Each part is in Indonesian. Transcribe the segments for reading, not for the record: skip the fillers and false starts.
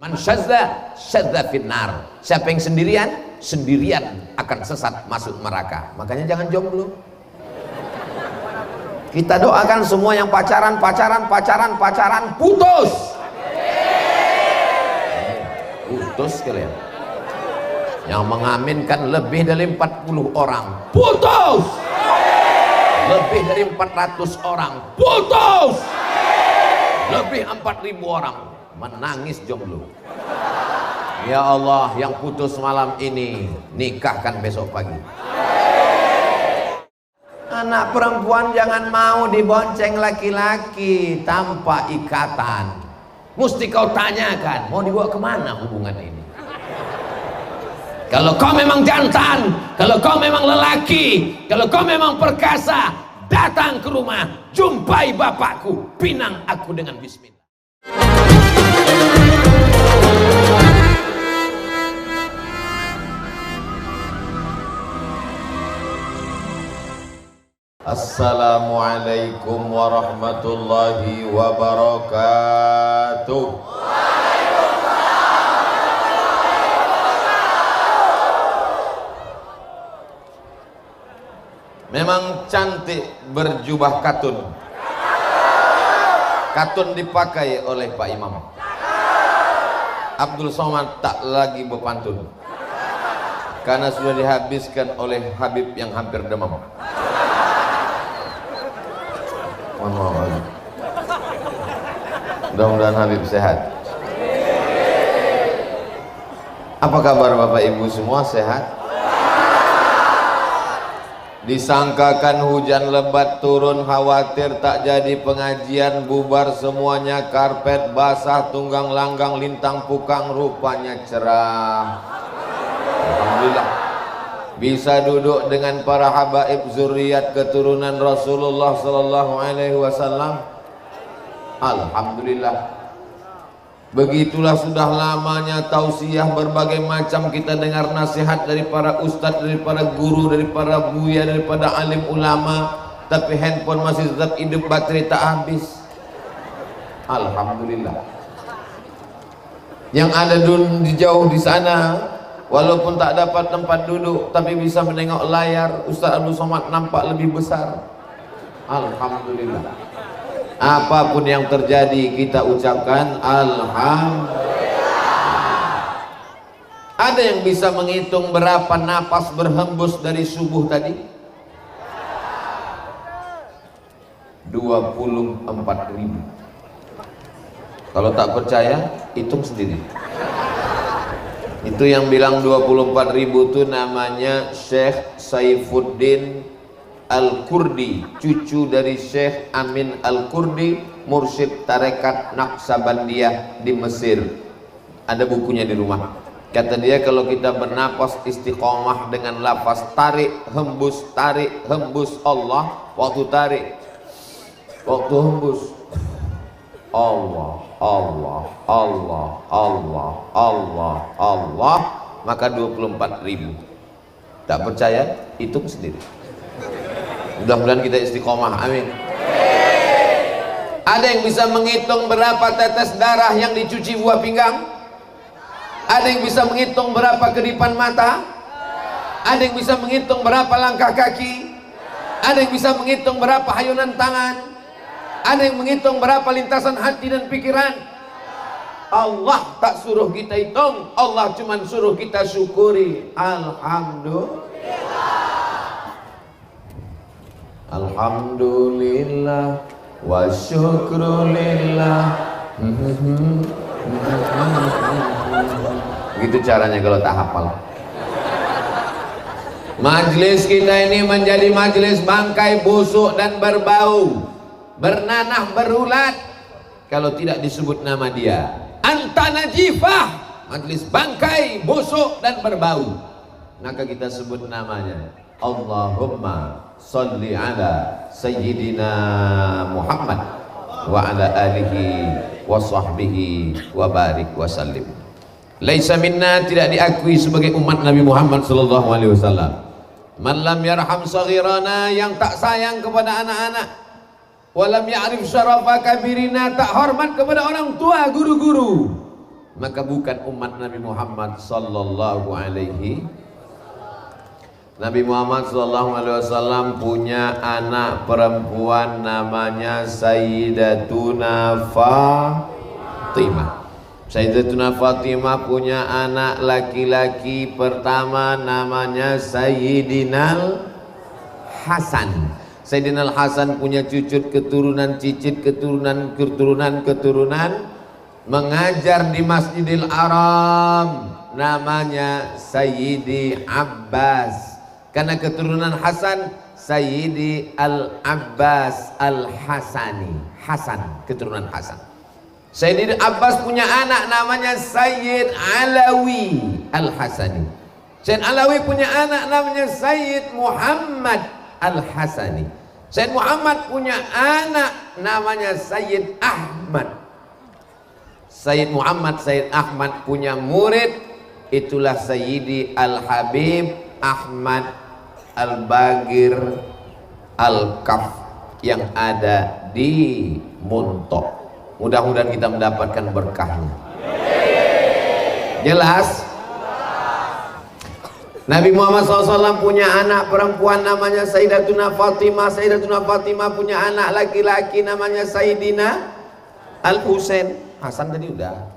Man syadza syadza finnar. Siapa yang sendirian akan sesat masuk neraka. Makanya jangan jomblo. Kita doakan semua yang pacaran putus. Putus kalian. Yang mengaminkan lebih dari 40 orang putus. Lebih dari 400 orang putus. Lebih 4.000 orang menangis jomblo. Ya Allah, yang putus malam ini nikahkan besok pagi. Anak perempuan jangan mau dibonceng laki-laki tanpa ikatan. Mesti kau tanyakan, mau dibawa kemana hubungan ini? Kalau kau memang jantan, kalau kau memang lelaki, kalau kau memang perkasa, datang ke rumah, jumpai bapakku, pinang aku dengan bismillah. Assalamualaikum warahmatullahi wabarakatuh. Memang cantik berjubah katun. Katun dipakai oleh Pak Imam. Abdul Somad tak lagi berpantun karena sudah dihabiskan oleh Habib yang hampir demam. Mohon maaf. Mudah-mudahan Habib sehat. Apa kabar Bapak Ibu semua, sehat? Disangkakan hujan lebat turun, khawatir tak jadi pengajian, bubar semuanya, karpet basah, tunggang langgang, lintang pukang, rupanya cerah. Alhamdulillah bisa duduk dengan para habaib zuriat keturunan Rasulullah sallallahu alaihi wasallam. Alhamdulillah. Begitulah sudah lamanya tausiah berbagai macam kita dengar nasihat dari para ustadz, dari para guru, dari para buya, daripada alim ulama, tapi handphone masih tetap hidup, baterai tak habis. Alhamdulillah. Yang ada di jauh di sana, walaupun tak dapat tempat duduk, tapi bisa menengok layar, Ustaz Abdul Somad nampak lebih besar. Alhamdulillah. Apapun yang terjadi kita ucapkan alhamdulillah. Ada yang bisa menghitung berapa napas berhembus dari subuh tadi? 24.000. Kalau tak percaya, hitung sendiri. Itu yang bilang 24.000 itu namanya Syekh Saifuddin Al-Kurdi, cucu dari Syekh Amin Al-Kurdi, mursyid tarekat Naqsabandiyah di Mesir. Ada bukunya di rumah. Kata dia, kalau kita bernapas istiqomah dengan lafaz tarik hembus Allah, waktu tarik, waktu hembus Allah, maka 24.000. Tak percaya? Hitung sendiri. Mudah-mudahan kita istiqomah, amin. Ada yang bisa menghitung berapa tetes darah yang dicuci buah pinggang? Ada yang bisa menghitung berapa kedipan mata? Ada yang bisa menghitung berapa langkah kaki? Ada yang bisa menghitung berapa hayunan tangan? Ada yang menghitung berapa lintasan hati dan pikiran? Allah tak suruh kita hitung, Allah cuma suruh kita syukuri. Alhamdulillah. Alhamdulillah wa syukrulillah. Begitu caranya kalau tak hafal. Majlis kita ini menjadi majlis bangkai busuk dan berbau, bernanah berulat kalau tidak disebut nama dia. Anta najifah, majlis bangkai busuk dan berbau, maka kita sebut namanya. Allahumma salli ala sayyidina Muhammad wa ala alihi wa sahbihi wa barik wa sallim. Laisa minna, tidak diakui sebagai umat Nabi Muhammad sallallahu alaihi wasallam man lam yarham saghirana, yang tak sayang kepada anak-anak, walam ya'rif syarafa kabirina, tak hormat kepada orang tua, guru-guru. maka bukan umat Nabi Muhammad sallallahu alaihi. Nabi Muhammad sallallahu alaihi wasallam punya anak perempuan namanya Sayyidatuna Fatimah. Sayyidatuna Fatimah punya anak laki-laki pertama namanya Sayyidinal Hasan. Sayyidinal Hasan punya cucut keturunan, cicit keturunan, keturunan mengajar di Masjidil Haram namanya Sayyidi Abbas. Karena keturunan Hasan, Sayyidi Al-Abbas Al-Hasani. Hasan, keturunan Hasan. Sayyidi Abbas punya anak namanya Sayyid Alawi Al-Hasani. Sayyid Alawi punya anak namanya Sayyid Muhammad Al-Hasani. Sayyid Muhammad punya anak namanya Sayyid Ahmad. Sayyid Muhammad, Sayyid Ahmad punya murid, itulah Sayyidi Al-Habib Ahmad Al-Bagir Al-Kaf yang ada di Muntok. Mudah-mudahan kita mendapatkan berkahnya. Jelas? Nabi Muhammad SAW punya anak perempuan namanya Sayyidatuna Fatimah. Sayyidatuna Fatimah punya anak laki-laki namanya Sayyidina Al-Husain. Hasan tadi udah.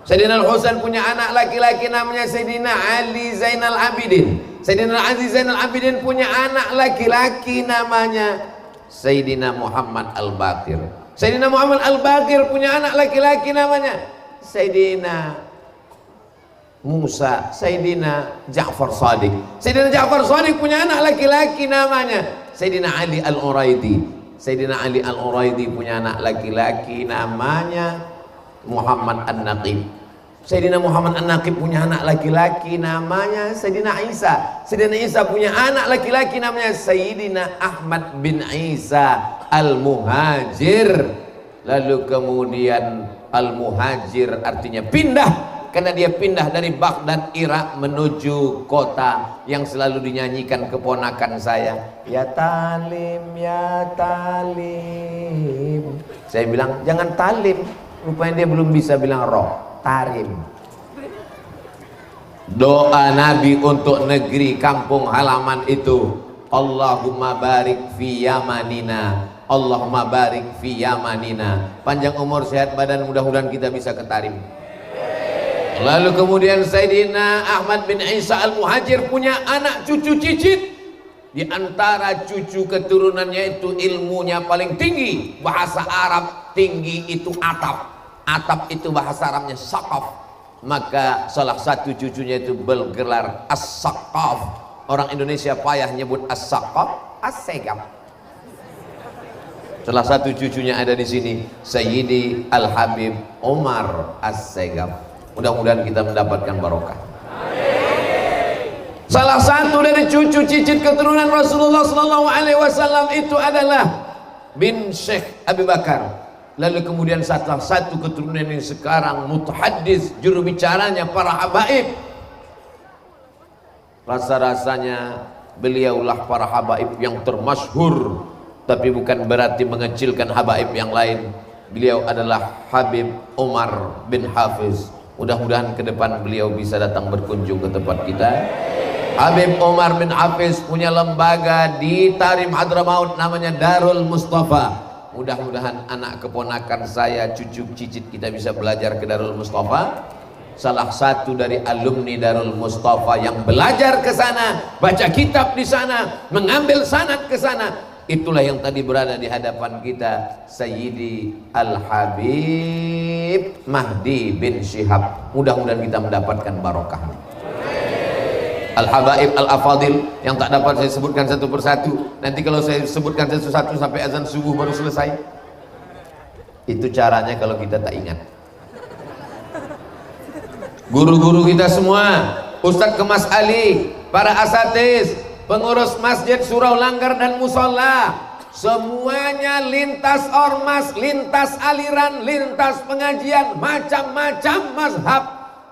Sayyidina Al-Husain punya anak laki-laki namanya Sayyidina Ali Zainal Abidin. Sayyidina Ali Zainal Abidin punya anak laki-laki namanya Sayyidina Muhammad Al-Baqir. Sayyidina Muhammad Al-Baqir punya anak laki-laki namanya Sayyidina Musa, Sayyidina Ja'far Shadiq. Sayyidina Ja'far Shadiq punya anak laki-laki namanya Sayyidina Ali Al-Uraidi. Sayyidina Ali Al-Uraidi punya anak laki-laki namanya Muhammad An-Naqib. Sayyidina Muhammad An-Naqib punya anak laki-laki namanya Sayyidina Isa. Sayyidina Isa punya anak laki-laki namanya Sayyidina Ahmad bin Isa Al-Muhajir. Lalu kemudian Al-Muhajir artinya pindah, karena dia pindah dari Baghdad Irak menuju kota yang selalu dinyanyikan keponakan saya, ya talim, ya talim. Saya bilang jangan talim, rupanya dia belum bisa bilang roh, tarim. Doa Nabi untuk negeri kampung halaman itu, Allahumma barik fi yamanina, Allahumma barik fi yamanina. Panjang umur, sehat badan, mudah-mudahan kita bisa ke Tarim. Lalu kemudian Sayyidina Ahmad bin Isa Al-Muhajir punya anak cucu cicit. Di antara cucu keturunannya itu ilmunya paling tinggi. Bahasa Arab tinggi itu atap. Atap itu bahasa Arabnya saqaf. Maka salah satu cucunya itu bergelar as-saqaf. Orang Indonesia payah nyebut as-saqaf, as-segaf. Salah satu cucunya ada di sini, Sayyidi Al-Habib Umar As-Segaf. Mudah-mudahan kita mendapatkan barokah. Salah satu dari cucu cicit keturunan Rasulullah SAW itu adalah bin Syekh Abu Bakar. Lalu kemudian salah satu keturunan yang sekarang mutahaddis, juru bicaranya para habaib. Rasa-rasanya beliaulah para habaib yang termasyhur, tapi bukan berarti mengecilkan habaib yang lain. Beliau adalah Habib Umar bin Hafiz. Mudah-mudahan ke depan beliau bisa datang berkunjung ke tempat kita. Habib Umar bin Hafiz punya lembaga di Tarim Hadramaut namanya Darul Mustafa. Mudah-mudahan anak keponakan saya, cucu cicit kita bisa belajar ke Darul Mustafa. Salah satu dari alumni Darul Mustafa yang belajar ke sana, baca kitab di sana, mengambil sanad ke sana, itulah yang tadi berada di hadapan kita, Sayyidi Al-Habib Mahdi bin Syihab. Mudah-mudahan kita mendapatkan barokah. Al-Habaib Al-Afadil yang tak dapat saya sebutkan satu persatu. Nanti kalau saya sebutkan satu-satu sampai azan subuh baru selesai. Itu caranya kalau kita tak ingat. Guru-guru kita semua, Ustadz Kemas Ali, para asatiz, pengurus masjid, surau, langgar dan musola, semuanya lintas ormas, lintas aliran, lintas pengajian, macam-macam mazhab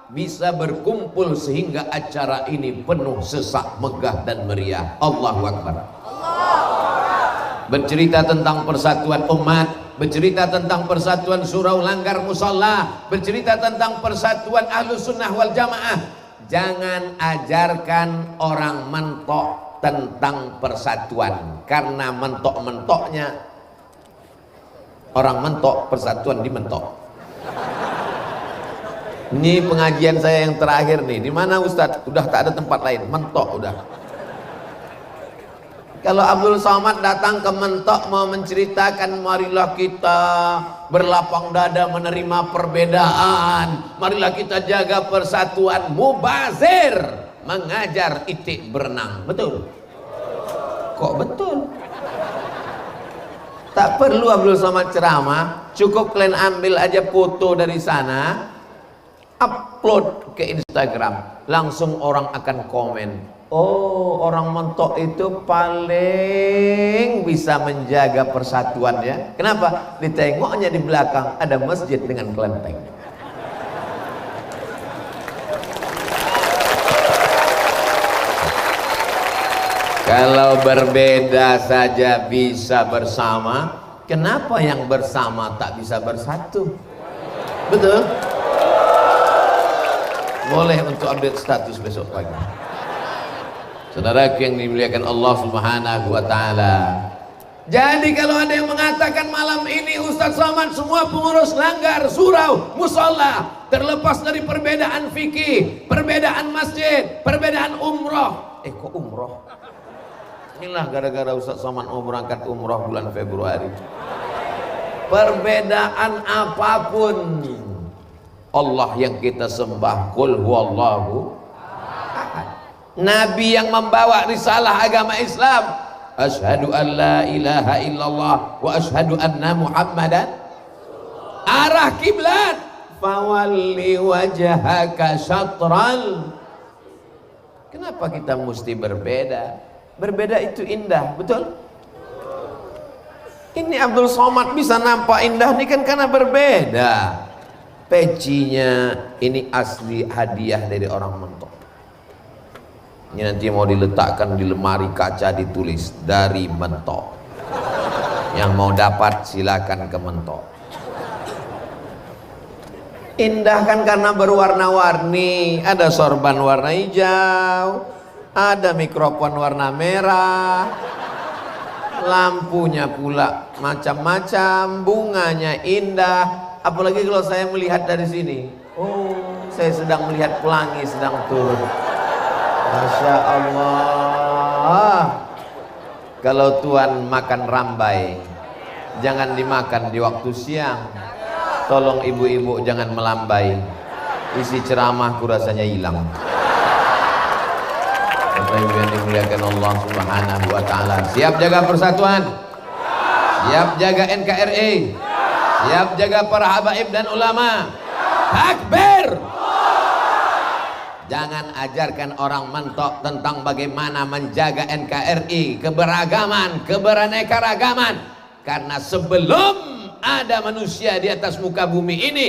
bisa berkumpul sehingga acara ini penuh sesak, megah dan meriah. Allahu Akbar. Bercerita tentang persatuan umat, bercerita tentang persatuan surau langgar musalla, bercerita tentang persatuan ahlus sunnah wal jamaah. Jangan ajarkan orang mentok tentang persatuan, karena mentok-mentoknya orang mentok, persatuan dimentok. Ini pengajian saya yang terakhir nih. Di mana Ustadz? Udah tak ada tempat lain, mentok udah. Kalau Abdul Somad datang ke Mentok mau menceritakan, marilah kita berlapang dada menerima perbedaan, marilah kita jaga persatuan, mubazir mengajar itik berenang. Betul? Kok betul? Tak perlu Abdul Somad ceramah, cukup kalian ambil aja foto dari sana, upload ke Instagram, langsung orang akan komen, oh, orang Mentok itu paling bisa menjaga persatuan ya. Kenapa? Ditengoknya di belakang ada masjid dengan kelenteng. Kalau berbeda saja bisa bersama, kenapa yang bersama tak bisa bersatu? Betul? Boleh untuk update status besok pagi. Saudaraku yang dimuliakan Allah Subhanahu wa taala. Jadi kalau ada yang mengatakan malam ini Ustadz Somad semua pengurus langgar, surau, musola, terlepas dari perbedaan fikih, perbedaan masjid, perbedaan umroh. Kok umroh? Inilah gara-gara Ustadz Somad mau berangkat umroh bulan Februari. Perbedaan apapun, Allah yang kita sembah, qul huwallahu ahad. Nabi yang membawa risalah agama Islam, asyhadu an la ilaha illallah wa asyhadu anna muhammadan, arah kiblat, fawalli wajhaka syatral. Kenapa kita mesti berbeda? Berbeda itu indah, betul? Ini Abdul Somad bisa nampak indah ini kan karena berbeda. Pecinya ini asli hadiah dari orang Mentok. Ini nanti mau diletakkan di lemari kaca, ditulis dari Mentok. Yang mau dapat silakan ke Mentok. Indah kan karena berwarna-warni. Ada sorban warna hijau, ada mikrofon warna merah, lampunya pula macam-macam, bunganya indah. Apalagi kalau saya melihat dari sini, oh, saya sedang melihat pelangi sedang turun. Masya Allah. Kalau Tuhan makan rambai, jangan dimakan di waktu siang. Tolong ibu-ibu jangan melambai. Isi ceramahku rasanya hilang. Bapak Ibu yang dimuliakan Allah Subhanahu wa taala. Siap jaga persatuan? Siap jaga NKRI? Siap jaga para habaib dan ulama? Takbir! Jangan ajarkan orang Mentok tentang bagaimana menjaga NKRI, keberagaman, keberaneka-ragaman. Karena sebelum ada manusia di atas muka bumi ini,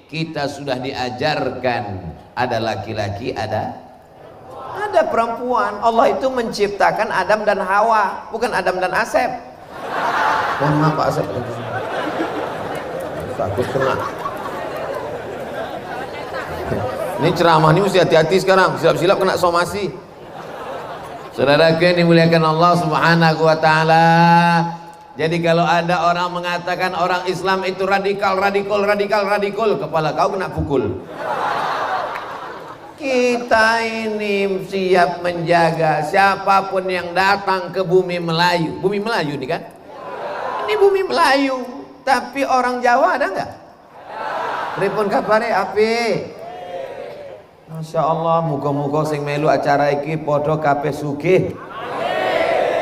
kita sudah diajarkan ada laki-laki, ada perempuan. Allah itu menciptakan Adam dan Hawa, bukan Adam dan Asep. Mohon maaf Pak Asep, takut kena. Ini ceramah ini mesti hati-hati sekarang, silap-silap kena somasi. Saudaraku yang dimuliakan Allah Subhanahu wa taala. Jadi kalau ada orang mengatakan orang Islam itu radikal, kepala kau kena pukul. Kita ini siap menjaga siapapun yang datang ke bumi Melayu. Bumi Melayu ini kan? Ini bumi Melayu. Tapi orang Jawa ada nggak? Pripun kabare api? Masya Allah, muga-muga sing melu acara iki podo kabeh sugih.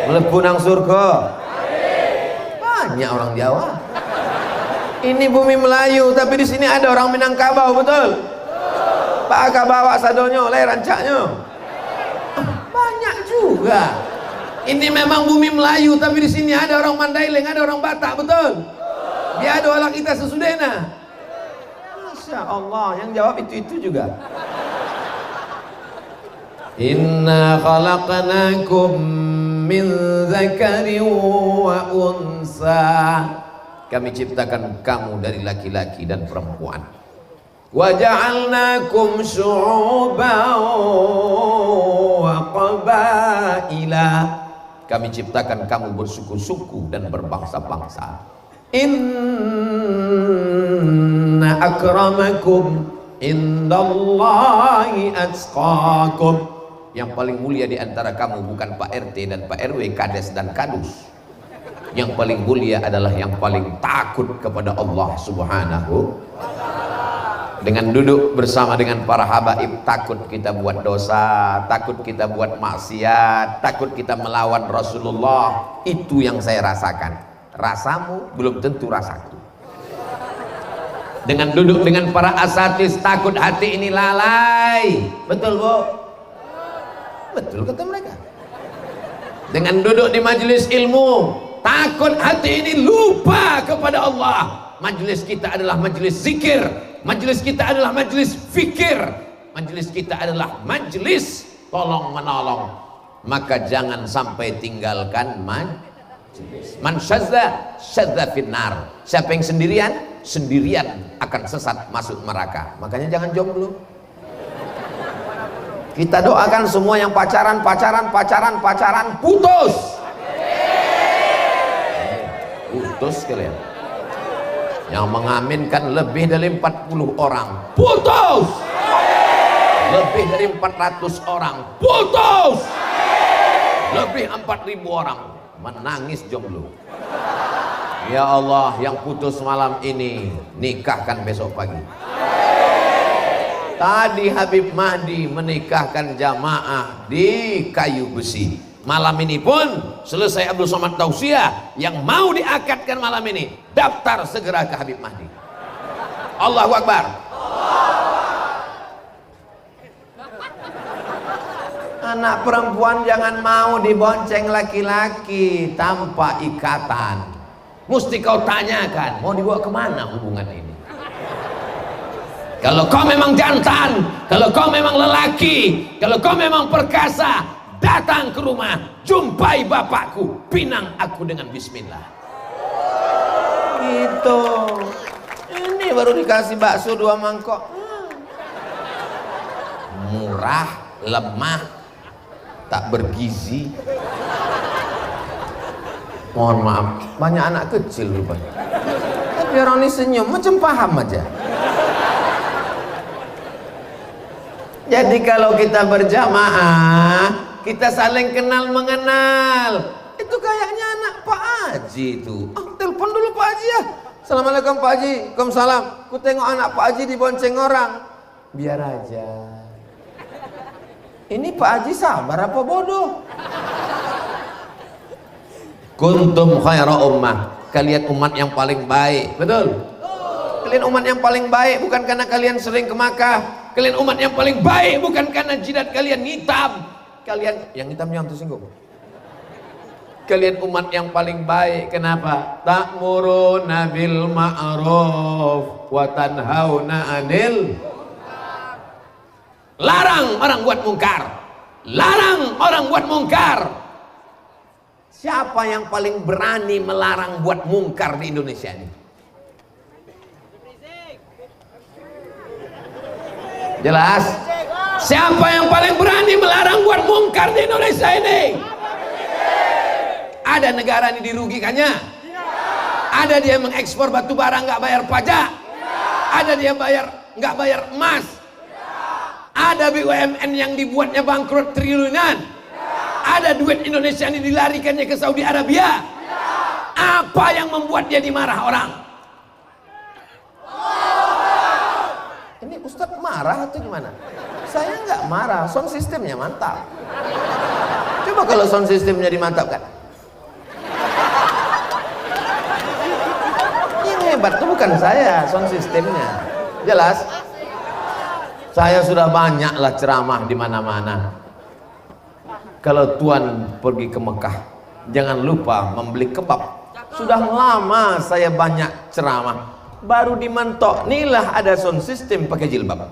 Mlebu nang surga. Banyak orang Jawa. Ini bumi Melayu, tapi di sini ada orang Minangkabau, betul? Pak Aka bawa sadonyo, leh rancaknya. Banyak juga. Ini memang bumi Melayu, tapi di sini ada orang Mandailing, ada orang Batak, betul? Dia ada orang kita sesudena. Masya Allah, yang jawab itu juga. Inna khalaqnakum min dzakarin wa unsa Kami ciptakan kamu dari laki-laki dan perempuan. Wa ja'alnakum syu'uban wa qabaila. Kami ciptakan kamu bersuku-suku dan berbangsa-bangsa. Inna akramakum indallahi atqakum. Yang paling mulia di antara kamu bukan Pak RT dan Pak RW, Kades dan Kadus. Yang paling mulia adalah yang paling takut kepada Allah Subhanahu. Dengan duduk bersama dengan para habaib, takut kita buat dosa, takut kita buat maksiat, takut kita melawan Rasulullah. Itu yang saya rasakan. Rasamu belum tentu rasaku. Dengan duduk dengan para asatis, takut hati ini lalai. Betul, Bu? Betul kata mereka. Dengan duduk di majelis ilmu, takut hati ini lupa kepada Allah. Majelis kita adalah majelis zikir, majelis kita adalah majelis fikir, majelis kita adalah majelis tolong menolong. Maka jangan sampai tinggalkan majelis. Man syadza syadza finnar. Siapa yang sendirian akan sesat masuk neraka. Makanya jangan jomblo. Kita doakan semua yang pacaran putus. Putus kalian. Yang mengaminkan lebih dari 40 orang putus. Lebih dari 400 orang putus. Lebih 4.000 orang menangis jomblo. Ya Allah, yang putus malam ini nikahkan besok pagi. Tadi Habib Mahdi menikahkan jamaah di Kayu Besi. Malam ini pun selesai Abdul Somad Tausiah, yang mau diakadkan malam ini daftar segera ke Habib Mahdi. Allahu Akbar. Anak perempuan jangan mau dibonceng laki-laki tanpa ikatan. Mesti kau tanyakan, mau dibawa kemana hubungan ini? Kalau kau memang jantan, kalau kau memang lelaki, kalau kau memang perkasa, datang ke rumah, jumpai bapakku, pinang aku dengan bismillah. Gitu. Ini baru dikasih bakso 2 mangkok. Murah, lemah, tak bergizi. Mohon maaf, banyak anak kecil rupanya. Tapi orang ini senyum, macam paham aja. Jadi kalau kita berjamaah, kita saling kenal mengenal. Itu kayaknya anak Pak Haji itu. Telepon dulu Pak Haji ya. Assalamualaikum Pak Haji. Waalaikumsalam. Ku tengok anak Pak Haji dibonceng orang. Biar aja. Ini Pak Haji sabar apa bodoh? Kuntum khaira ummah. Kalian umat yang paling baik. Betul? Kalian umat yang paling baik bukan karena kalian sering ke Makkah. Kalian umat yang paling baik bukan karena jidat kalian hitam. Kalian yang hitam yang tersinggung. Kalian umat yang paling baik. Kenapa? Ta'muruna bil ma'ruf wa tanhauna 'anil. Larang orang buat mungkar. Larang orang buat mungkar. Siapa yang paling berani melarang buat mungkar di Indonesia ini? Jelas? Siapa yang paling berani melarang buat mungkar di Indonesia ini? Ada negara ini dirugikannya? Ada dia mengekspor batu bara nggak bayar pajak? Ada dia nggak bayar emas? Ada BUMN yang dibuatnya bangkrut triliunan? Ada duit Indonesia ini dilarikannya ke Saudi Arabia? Apa yang membuat dia dimarah orang? Ini Ustadz marah atau gimana? Saya nggak marah, sound sistemnya mantap. Coba kalau sound sistemnya dimantapkan. Yang hebat itu bukan saya, sound sistemnya. Jelas? Saya sudah banyaklah ceramah di mana-mana. Kalau Tuan pergi ke Mekah, jangan lupa membeli kebab. Sudah lama saya banyak ceramah. Baru dimentok, inilah ada sound system pakai jilbab.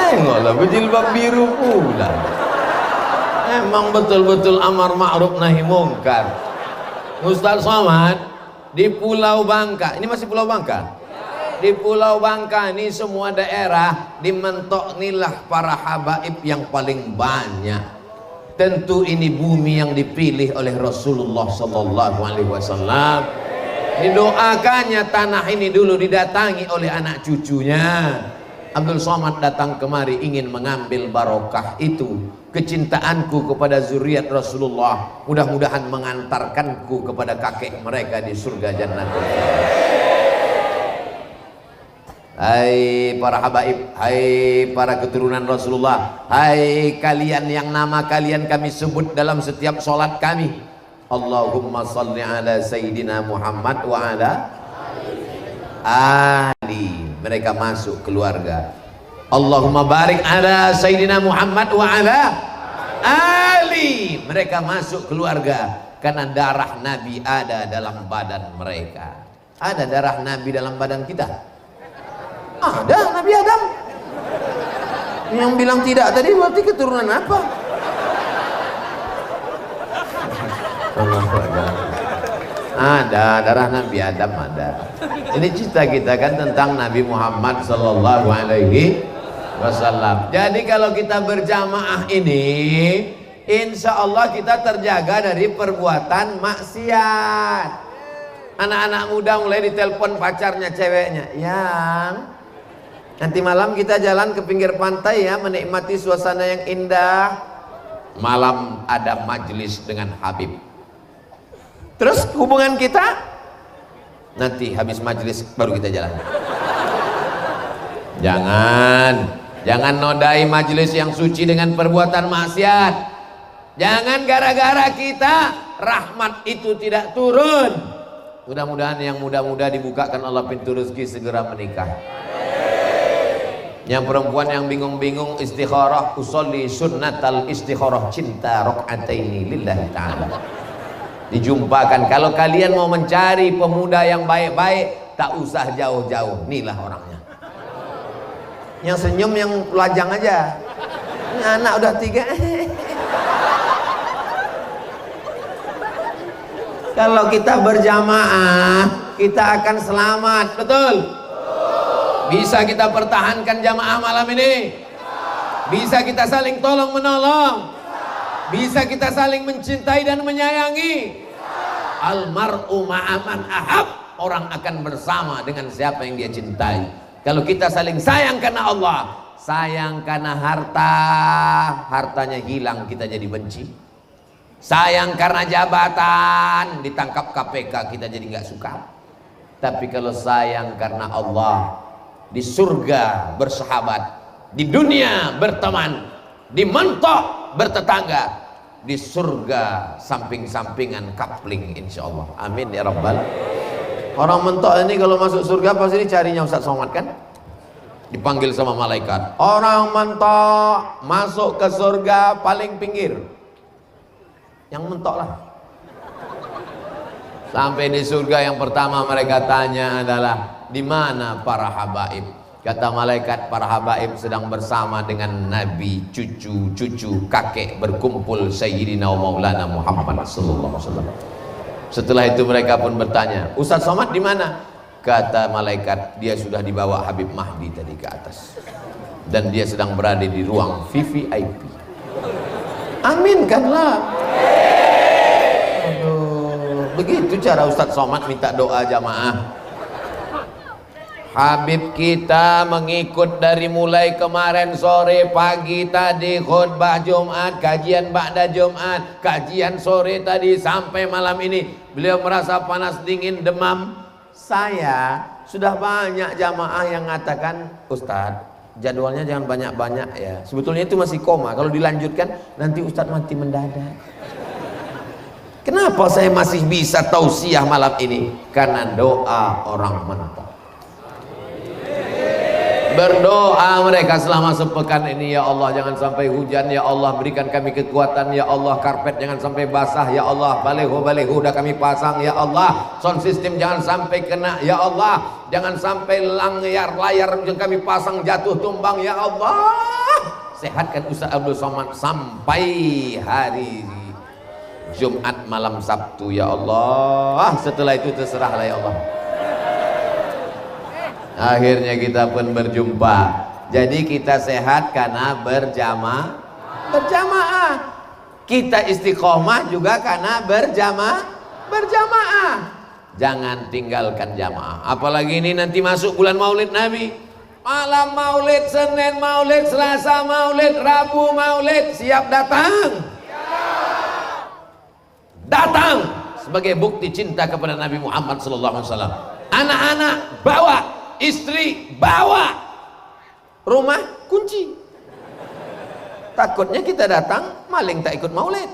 Tengoklah berjilbab biru pula. Emang betul-betul amar ma'ruf nahi mungkar. Ustaz Somad di Pulau Bangka, ini masih Pulau Bangka? Di Pulau Bangka ini semua daerah dimentok nilah para habaib yang paling banyak. Tentu ini bumi yang dipilih oleh Rasulullah sallallahu alaihi wasallam. Didoakannya tanah ini dulu didatangi oleh anak cucunya. Abdul Somad datang kemari ingin mengambil barokah itu. Kecintaanku kepada zuriat Rasulullah mudah-mudahan mengantarkanku kepada kakek mereka di surga jannatul firdaus. Hai para habaib, hai para keturunan Rasulullah, hai kalian yang nama kalian kami sebut dalam setiap sholat kami. Allahumma salli ala Sayyidina Muhammad wa ala ali. Mereka masuk keluarga. Allahumma barik ala Sayyidina Muhammad wa ala ali. Mereka masuk keluarga karena darah Nabi ada dalam badan mereka. Ada darah Nabi dalam badan kita? Ada Nabi Adam. Yang bilang tidak tadi berarti keturunan apa? Ada darah Nabi Adam ada. Ini cerita kita kan tentang Nabi Muhammad sallallahu alaihi wasallam. Jadi kalau kita berjamaah ini, insya Allah kita terjaga dari perbuatan maksiat. Anak-anak muda mulai ditelepon pacarnya ceweknya, yang nanti malam kita jalan ke pinggir pantai ya, menikmati suasana yang indah. Malam ada majelis dengan Habib. Terus hubungan kita nanti habis majelis baru kita jalan. Jangan nodai majelis yang suci dengan perbuatan maksiat. Jangan gara-gara kita rahmat itu tidak turun. Mudah-mudahan yang muda-muda dibukakan Allah pintu rezeki segera menikah. Yang perempuan yang bingung-bingung istikharah, usolli sunnatal istikharah, cinta rakaataini lillahi ta'ala. Dijumpakan. Kalau kalian mau mencari pemuda yang baik-baik, tak usah jauh-jauh, inilah orangnya. Yang senyum yang lajang aja. Ini anak udah 3. Kalau kita berjamaah, kita akan selamat, betul? Bisa kita pertahankan jamaah malam ini? Bisa kita saling tolong menolong? Bisa kita saling mencintai dan menyayangi? Almar'u ma'aman ahab. Orang akan bersama dengan siapa yang dia cintai. Kalau kita saling sayang karena Allah, sayang karena harta, hartanya hilang kita jadi benci. Sayang karena jabatan, ditangkap KPK kita jadi nggak suka. Tapi kalau sayang karena Allah, di surga bersahabat, di dunia berteman, di mentok bertetangga, di surga samping-sampingan kapling insyaallah. Amin ya rabbal. Orang mentok ini kalau masuk surga pasti dicarinya Ustaz Somad kan? Dipanggil sama malaikat. Orang mentok masuk ke surga paling pinggir. Yang mentok lah. Sampai di surga yang pertama mereka tanya adalah, di mana para habaib? Kata malaikat, para habaib sedang bersama dengan Nabi, cucu-cucu, kakek berkumpul Sayyidina Maulana Muhammad sallallahu alaihi wasallam. Setelah itu mereka pun bertanya, Ustaz Somad di mana? Kata malaikat, dia sudah dibawa Habib Mahdi tadi ke atas. Dan dia sedang berada di ruang VVIP. Aminkanlah. Aduh, begitu cara Ustaz Somad minta doa jamaah. Habib kita mengikut dari mulai kemarin sore, pagi tadi khutbah Jumat, kajian ba'da Jumat, kajian sore tadi sampai malam ini. Beliau merasa panas dingin, demam. Saya sudah banyak jamaah yang mengatakan, Ustadz jadwalnya jangan banyak-banyak ya. Sebetulnya itu masih koma, kalau dilanjutkan nanti Ustadz mati mendadak. Kenapa saya masih bisa tausiah malam ini? Karena doa orang mentok. Berdoa mereka selama sepekan ini, ya Allah jangan sampai hujan, ya Allah berikan kami kekuatan, ya Allah karpet jangan sampai basah, ya Allah baleho udah kami pasang, ya Allah sound system jangan sampai kena, ya Allah jangan sampai layar yang kami pasang jatuh tumbang, ya Allah sehatkan Ustaz Abdul Somad sampai hari Jumat malam Sabtu, ya Allah. Setelah itu terserahlah, ya Allah. Akhirnya kita pun berjumpa. Jadi kita sehat karena berjamaah. Kita istiqomah juga karena berjamaah. Jangan tinggalkan jamaah. Apalagi ini nanti masuk bulan Maulid Nabi. Malam Maulid, Senin Maulid, Selasa Maulid, Rabu Maulid, siap datang? Datang sebagai bukti cinta kepada Nabi Muhammad SAW. Anak-anak bawa, istri bawa, rumah kunci. Takutnya kita datang maling tak ikut maulid.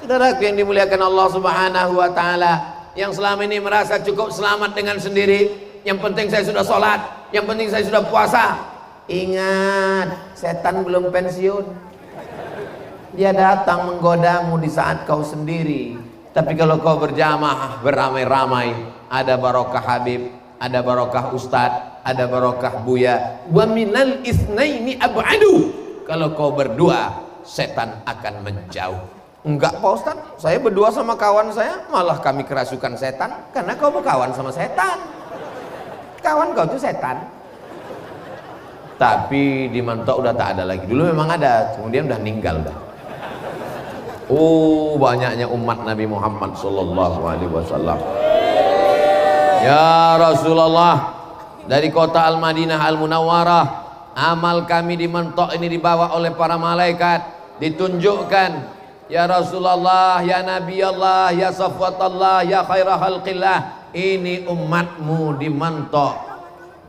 Saudara yang dimuliakan Allah Subhanahu wa taala, yang selama ini merasa cukup selamat dengan sendiri, yang penting saya sudah sholat, yang penting saya sudah puasa. Ingat, setan belum pensiun. Dia datang menggodamu di saat kau sendiri. Tapi kalau kau berjamaah, beramai-ramai, ada barokah Habib, ada barokah Ustadz, ada barokah Buya. Wa minal itsnaini ab'adu. Kalau kau berdua, setan akan menjauh. Enggak Pak Ustadz, saya berdua sama kawan saya, malah kami kerasukan setan. Karena kau berkawan sama setan. Kawan kau itu setan. Tapi di Mentok udah tak ada lagi. Dulu memang ada, kemudian udah meninggal dah. Oh, banyaknya umat Nabi Muhammad sallallahu alaihi wasallam. Ya Rasulullah, dari kota Al-Madinah Al-Munawwarah, amal kami di Mentok ini dibawa oleh para malaikat, ditunjukkan, ya Rasulullah, ya Nabi Allah, ya Safwatallah, ya khaira khalqillah, ini umatmu di Mentok.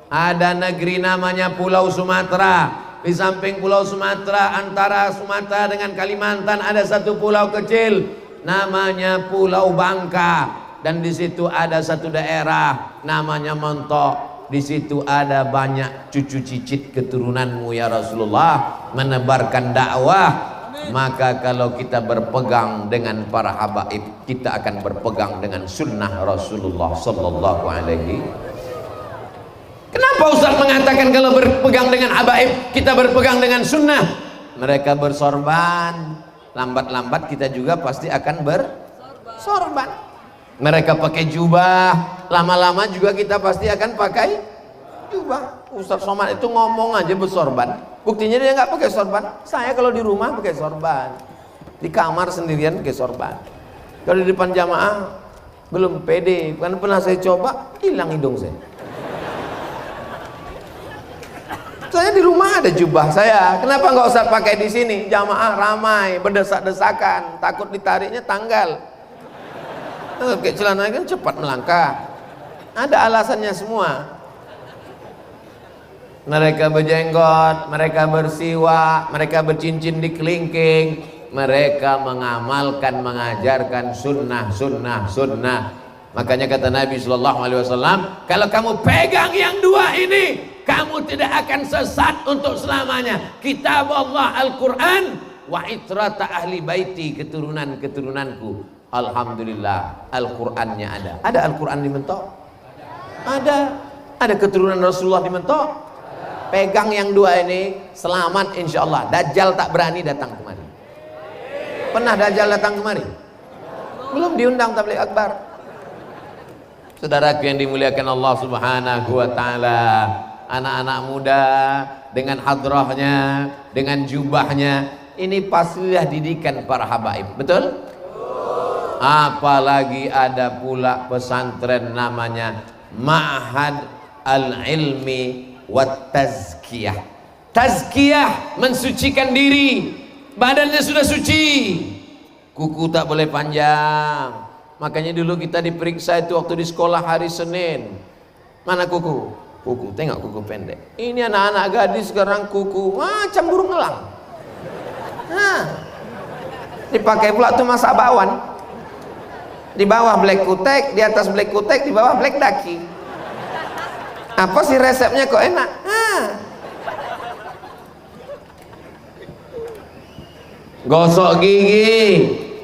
Ada negeri namanya Pulau Sumatera. Di samping Pulau Sumatera, antara Sumatera dengan Kalimantan ada satu pulau kecil namanya Pulau Bangka, dan di situ ada satu daerah namanya Mentok. Di situ ada banyak cucu cicit keturunanmu ya Rasulullah menebarkan dakwah. Maka kalau kita berpegang dengan para habaib, kita akan berpegang dengan sunnah Rasulullah sallallahu alaihi. Kenapa Ustaz mengatakan kalau berpegang dengan habaib kita berpegang dengan sunnah? Mereka bersorban, lambat-lambat kita juga pasti akan bersorban. Mereka pakai jubah, lama-lama juga kita pasti akan pakai jubah. Ustaz Somad itu ngomong aja bersorban, buktinya dia nggak pakai sorban. Saya kalau di rumah pakai sorban, di kamar sendirian pakai sorban. Kalau di depan jamaah belum pede, karena pernah saya coba hilang hidung saya. Saya di rumah ada jubah saya, kenapa nggak usah pakai di sini? Jamaah ramai, berdesak-desakan, takut ditariknya tanggal. Pakai celana kan cepat melangkah. Ada alasannya semua. Mereka berjenggot, mereka bersiwak, mereka bercincin di kelingking, mereka mengamalkan, mengajarkan sunnah. Makanya kata Nabi SAW, kalau kamu pegang yang dua ini, kamu tidak akan sesat untuk selamanya. Kitab Allah Al-Quran, wa itrata ahli baiti, keturunan-keturunanku. Alhamdulillah, Al-Qurannya ada. Ada Al-Quran di Mentok? Ada keturunan Rasulullah di Mentok? Pegang yang dua ini, selamat insya Allah. Dajjal tak berani datang kemari. Pernah Dajjal datang kemari? Belum diundang tabligh akbar. Saudaraku yang dimuliakan Allah Subhanahu wa taala, anak-anak muda dengan hadrahnya, dengan jubahnya, ini pastilah didikan para habaib, betul? Apalagi ada pula pesantren namanya Ma'had Al-Ilmi wat Tazkiyah. Tazkiyah, mensucikan diri, badannya sudah suci, kuku tak boleh panjang. Makanya dulu kita diperiksa itu waktu di sekolah hari Senin. Mana kuku? Kuku, tengok kuku pendek. Ini anak-anak gadis sekarang kuku macam burung elang. Nah, dipakai pula tuh masak bakwan. Di bawah black kutek, di atas black kutek, di bawah black daki. Apa sih resepnya kok enak? Gosok gigi.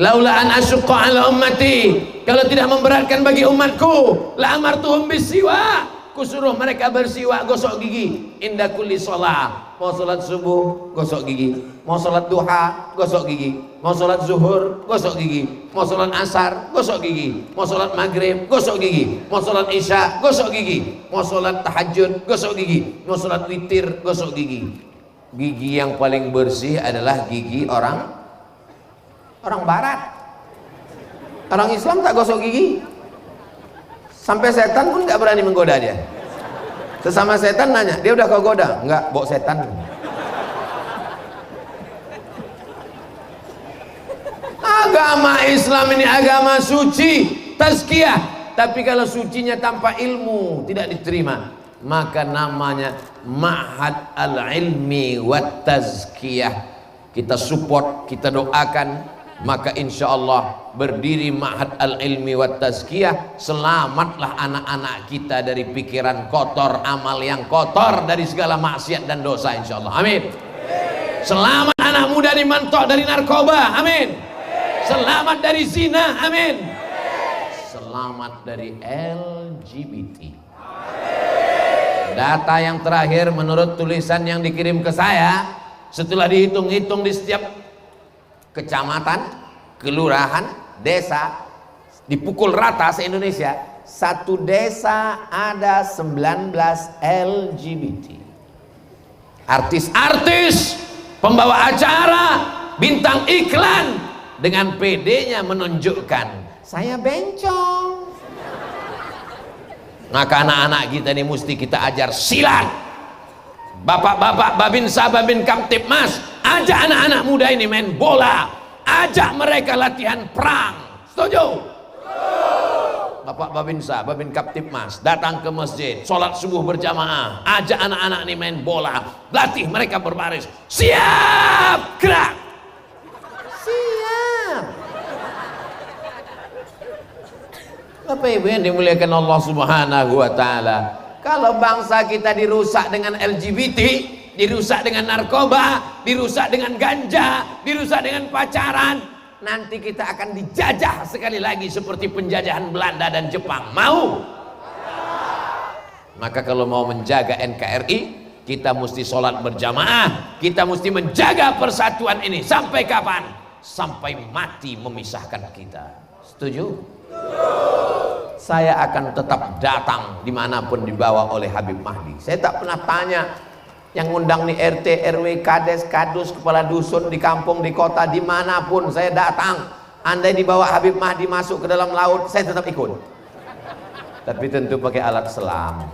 Laula an asyqa ala ummati, kalau tidak memberatkan bagi umatku, la amartuhum bisiwak, kusuruh mereka bersiwak, gosok gigi inda kulli shalah. Mau salat subuh gosok gigi, mau salat duha gosok gigi, mau salat zuhur gosok gigi, mau salat asar gosok gigi, mau salat maghrib gosok gigi, mau salat isya gosok gigi, mau salat tahajud gosok gigi, mau salat witir gosok gigi. Gigi yang paling bersih adalah gigi orang barat. Orang Islam tak gosok gigi, sampai setan pun nggak berani menggoda dia. Sesama setan nanya, dia udah kau goda? Enggak, bawa setan. Agama Islam ini agama suci, tazkiyah. Tapi kalau sucinya tanpa ilmu tidak diterima, maka namanya Ma'had al-ilmi wat tazkiyah. Kita support, kita doakan, maka insya Allah berdiri Ma'had al-ilmi wat tazkiyah. Selamatlah anak-anak kita dari pikiran kotor, amal yang kotor, dari segala maksiat dan dosa insya Allah. Amin. Selamat anak muda dimantok dari narkoba. Amin. Selamat dari zina. Amin. Selamat dari LGBT. Data yang terakhir menurut tulisan yang dikirim ke saya, setelah dihitung-hitung di setiap kecamatan, kelurahan, desa, dipukul rata se-Indonesia, satu desa ada 19 LGBT. Artis-artis, pembawa acara, bintang iklan, dengan PD-nya menunjukkan saya bencong. Maka anak-anak kita ini mesti kita ajar silat. Bapak-bapak Babinsa, Babin Kamtipmas, ajak anak-anak muda ini main bola, ajak mereka latihan perang. Setuju? Bapak Babinsa, Babin Kamtipmas datang ke masjid, sholat subuh berjamaah, ajak anak-anak ini main bola, latih mereka berbaris. Siap, gerak. Siap. Bapak Ibu yang dimuliakan Allah Subhanahu wa taala, kalau bangsa kita dirusak dengan LGBT, dirusak dengan narkoba, dirusak dengan ganja, dirusak dengan pacaran, nanti kita akan dijajah sekali lagi seperti penjajahan Belanda dan Jepang. Mau? Maka kalau mau menjaga NKRI, kita mesti sholat berjamaah, kita mesti menjaga persatuan ini. Sampai kapan? Sampai mati memisahkan kita. Setuju? Saya akan tetap datang dimanapun dibawa oleh Habib Mahdi. Saya tak pernah tanya yang ngundang nih RT, RW, Kades, Kadus, kepala dusun di kampung, di kota, dimanapun saya datang. Andai dibawa Habib Mahdi masuk ke dalam laut, saya tetap ikut. Tapi tentu pakai alat selam.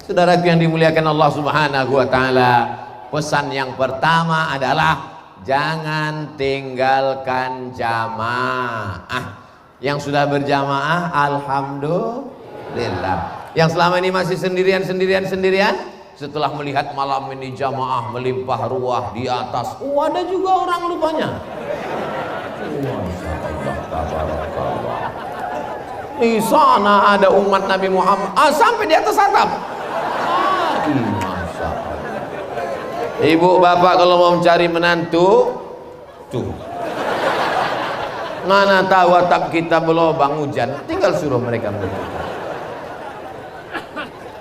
Saudaraku yang dimuliakan Allah Subhanahu wa taala, pesan yang pertama adalah jangan tinggalkan jamaah. Yang sudah berjamaah, alhamdulillah. Yang selama ini masih sendirian, setelah melihat malam ini jamaah melimpah ruah di atas, ada juga orang lupanya. Di sana ada umat Nabi Muhammad, sampai di atas atap. Ibu bapak kalau mau mencari menantu, tuh. Mana tahu atap kita berlubang hujan, tinggal suruh mereka menutup.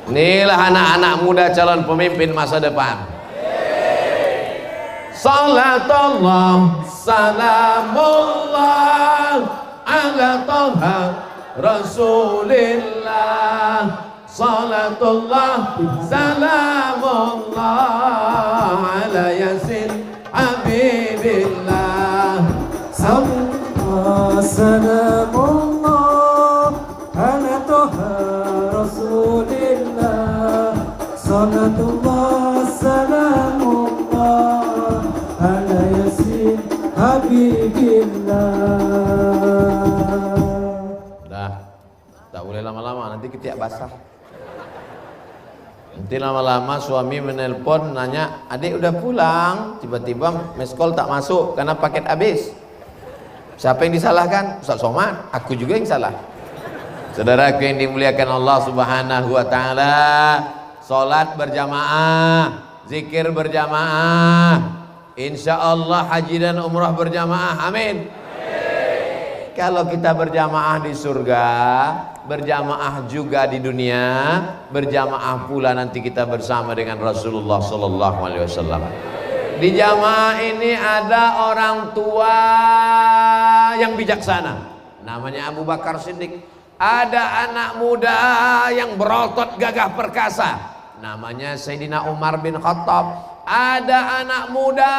Inilah anak-anak muda calon pemimpin masa depan. Salatullah, salamullah ala Taha Rasulillah. Salatullah, salamullah ala Yasin Habibillah. Salamullah ala Taha Rasulillah. Salatullah salamullah ala Yasin Habibillah. Dah, tak boleh lama-lama, nanti ketiak basah. Nanti lama-lama suami menelpon nanya, adik udah pulang, tiba-tiba meskol tak masuk karena paket habis. Siapa yang disalahkan? Ustaz Somad. Aku juga yang salah. Saudaraku yang dimuliakan Allah Subhanahu wa taala, salat berjamaah, zikir berjamaah, insya Allah haji dan umrah berjamaah, amin. Kalau kita berjamaah di surga, berjamaah juga di dunia, berjamaah pula nanti kita bersama dengan Rasulullah Sallallahu Alaihi Wasallam. Di jamaah ini ada orang tua yang bijaksana, namanya Abu Bakar Siddiq. Ada anak muda yang berotot gagah perkasa, namanya Sayyidina Umar bin Khattab. Ada anak muda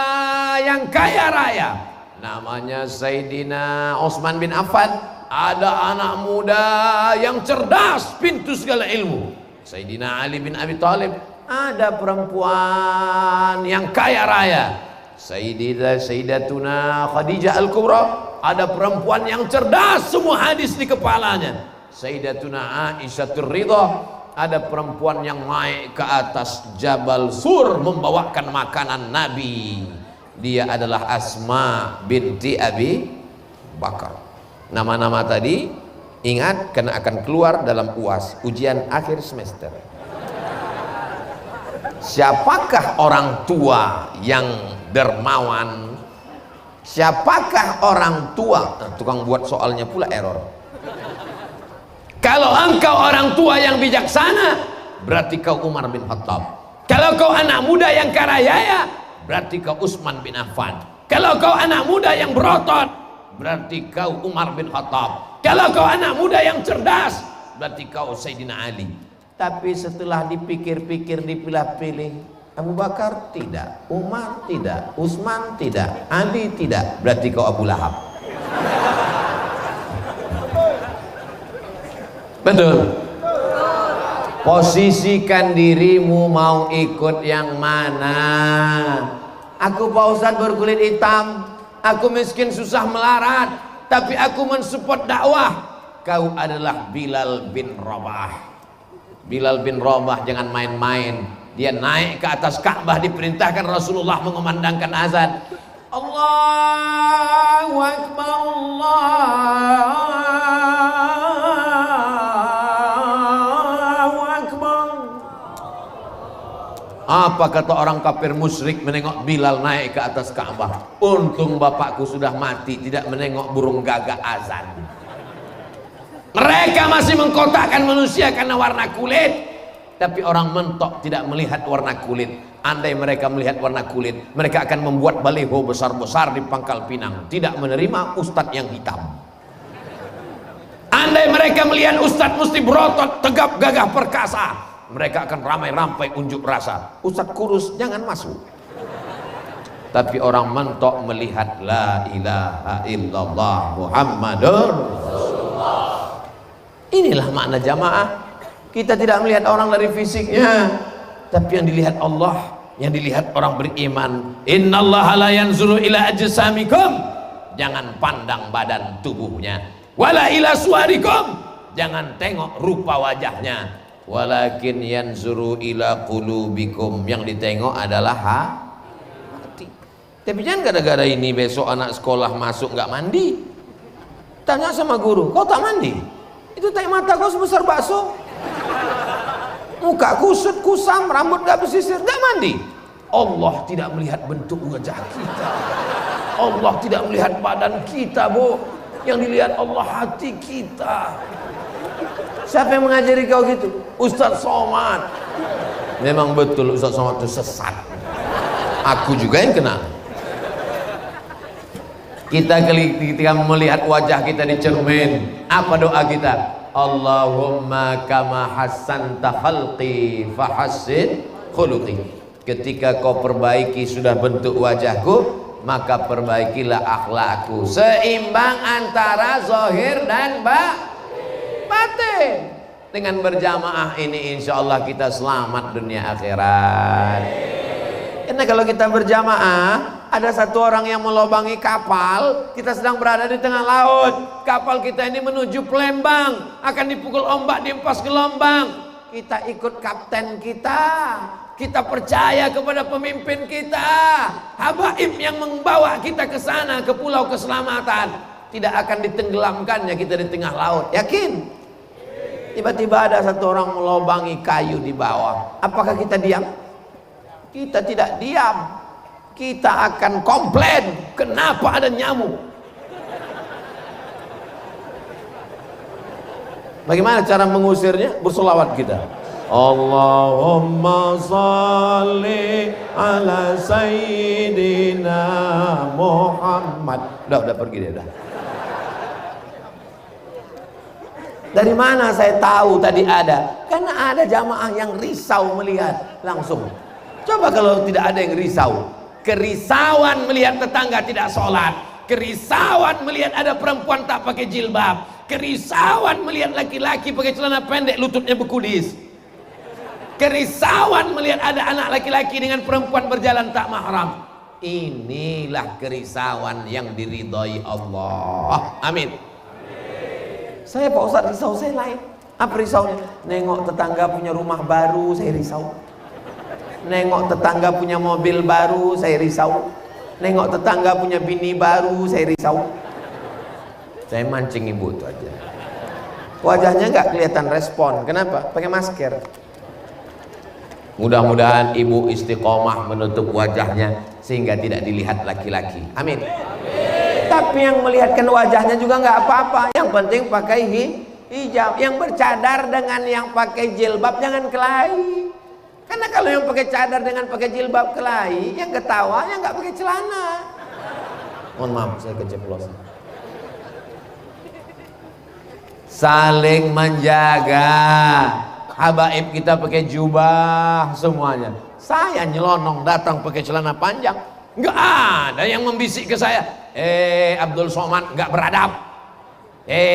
yang kaya raya, namanya Sayyidina Utsman bin Affan. Ada anak muda yang cerdas, pintu segala ilmu, Sayyidina Ali bin Abi Thalib. Ada perempuan yang kaya raya, Sayyidatuna Khadijah Al-Kubra. Ada perempuan yang cerdas, semua hadis di kepalanya, Sayyidatuna Aisyah Ridha. Ada perempuan yang naik ke atas Jabal Sur membawakan makanan Nabi. Dia adalah Asma binti Abi Bakar. Nama-nama tadi ingat karena akan keluar dalam UAS, ujian akhir semester. Siapakah orang tua yang dermawan? Siapakah orang tua? Nah, tukang buat soalnya pula error. Kalau engkau orang tua yang bijaksana, berarti kau Umar bin Khattab. Kalau kau anak muda yang kaya, berarti kau Utsman bin Affan. Kalau kau anak muda yang berotot, berarti kau Umar bin Khattab. Kalau kau anak muda yang cerdas, berarti kau Sayyidina Ali. Tapi setelah dipikir-pikir, dipilah-pilih, Abu Bakar tidak, Umar tidak, Utsman tidak, Ali tidak, berarti kau Abu Lahab. Betul. Posisikan dirimu mau ikut yang mana. Aku Pak Ustadz berkulit hitam, aku miskin susah melarat, tapi aku mensupport dakwah. Kau adalah Bilal bin Rabah. Bilal bin Rabah jangan main-main. Dia naik ke atas Ka'bah, diperintahkan Rasulullah mengumandangkan azan. Allahu Akbar, Allahu Akbar. Apa kata orang kafir musyrik menengok Bilal naik ke atas Ka'bah? Untung bapakku sudah mati, tidak menengok burung gagak azan. Mereka masih mengkotakkan manusia karena warna kulit. Tapi orang mentok tidak melihat warna kulit. Andai mereka melihat warna kulit, mereka akan membuat baliho besar-besar di Pangkal Pinang, tidak menerima ustadz yang hitam. Andai mereka melihat ustadz mesti berotot, tegap, gagah, perkasa, mereka akan ramai-rampai unjuk rasa. Ustadz kurus jangan masuk. Tapi orang mentok melihat la ilaha illallah Muhammadur Rasulullah. Inilah makna jamaah. Kita tidak melihat orang dari fisiknya, tapi yang dilihat Allah, yang dilihat orang beriman. Innallaha la yanzuru ila ajsamikum, jangan pandang badan tubuhnya. Wala ila suwarikum, jangan tengok rupa wajahnya. Walakin yanzuru ila qulubikum, yang ditengok adalah hati. Tapi jangan gara-gara ini besok anak sekolah masuk nggak mandi, tanya sama guru, kau tak mandi? Itu tai mata kau sebesar bakso, muka kusut kusam, rambut gak bersisir, gak mandi. Allah tidak melihat bentuk wajah kita, Allah tidak melihat badan kita, Bu. Yang dilihat Allah hati kita. Siapa yang mengajari kau gitu? Ustaz Somad. Memang betul Ustaz Somad itu sesat. Aku juga yang kenal. Kita ketika melihat wajah kita di cermin, apa doa kita? Allahumma kama hassanta khalqi fahassin khuluqi. Ketika kau perbaiki sudah bentuk wajahku, maka perbaikilah akhlakku. Seimbang antara zahir dan batin. Dengan berjamaah ini insya Allah kita selamat dunia akhirat. Karena kalau kita berjamaah, ada satu orang yang melobangi kapal, kita sedang berada di tengah laut, kapal kita ini menuju Palembang, akan dipukul ombak, diempas gelombang. Kita ikut kapten kita, kita percaya kepada pemimpin kita, habaib yang membawa kita ke sana, ke pulau keselamatan. Tidak akan ditenggelamkannya kita di tengah laut, yakin? Tiba-tiba ada satu orang melobangi kayu di bawah. Apakah kita diam? Kita tidak diam. Kita akan komplain. Kenapa ada nyamuk? Bagaimana cara mengusirnya? Bersolawat kita. Allahumma salli ala sayyidina Muhammad. Udah pergi dia dah. Dari mana saya tahu tadi ada? Karena ada jamaah yang risau melihat langsung. Coba kalau tidak ada yang risau. Kerisauan melihat tetangga tidak sholat. Kerisauan melihat ada perempuan tak pakai jilbab. Kerisauan melihat laki-laki pakai celana pendek lututnya berkudis. Kerisauan melihat ada anak laki-laki dengan perempuan berjalan tak mahram. Inilah kerisauan yang diridhoi Allah. Amin. Saya Pak Ustadz risau saya lain. Apa risaunya? Nengok tetangga punya rumah baru, saya risau. Nengok tetangga punya mobil baru, saya risau. Nengok tetangga punya bini baru, saya risau. Saya mancing ibu itu aja. Wajahnya nggak kelihatan respon. Kenapa? Pakai masker. Mudah-mudahan ibu istiqomah menutup wajahnya sehingga tidak dilihat laki-laki. Amin. Tapi yang melihatkan wajahnya juga nggak apa-apa. Yang penting pakai hijab. Yang bercadar dengan yang pakai jilbab jangan kelahi. Karena kalau yang pakai cadar dengan pakai jilbab kelahi, yang ketawa yang nggak pakai celana. Mohon maaf saya keceplosan. Saling menjaga. Habaib kita pakai jubah semuanya. Saya nyelonong datang pakai celana panjang. Nggak ada yang membisik ke saya. Abdul Somad nggak beradab.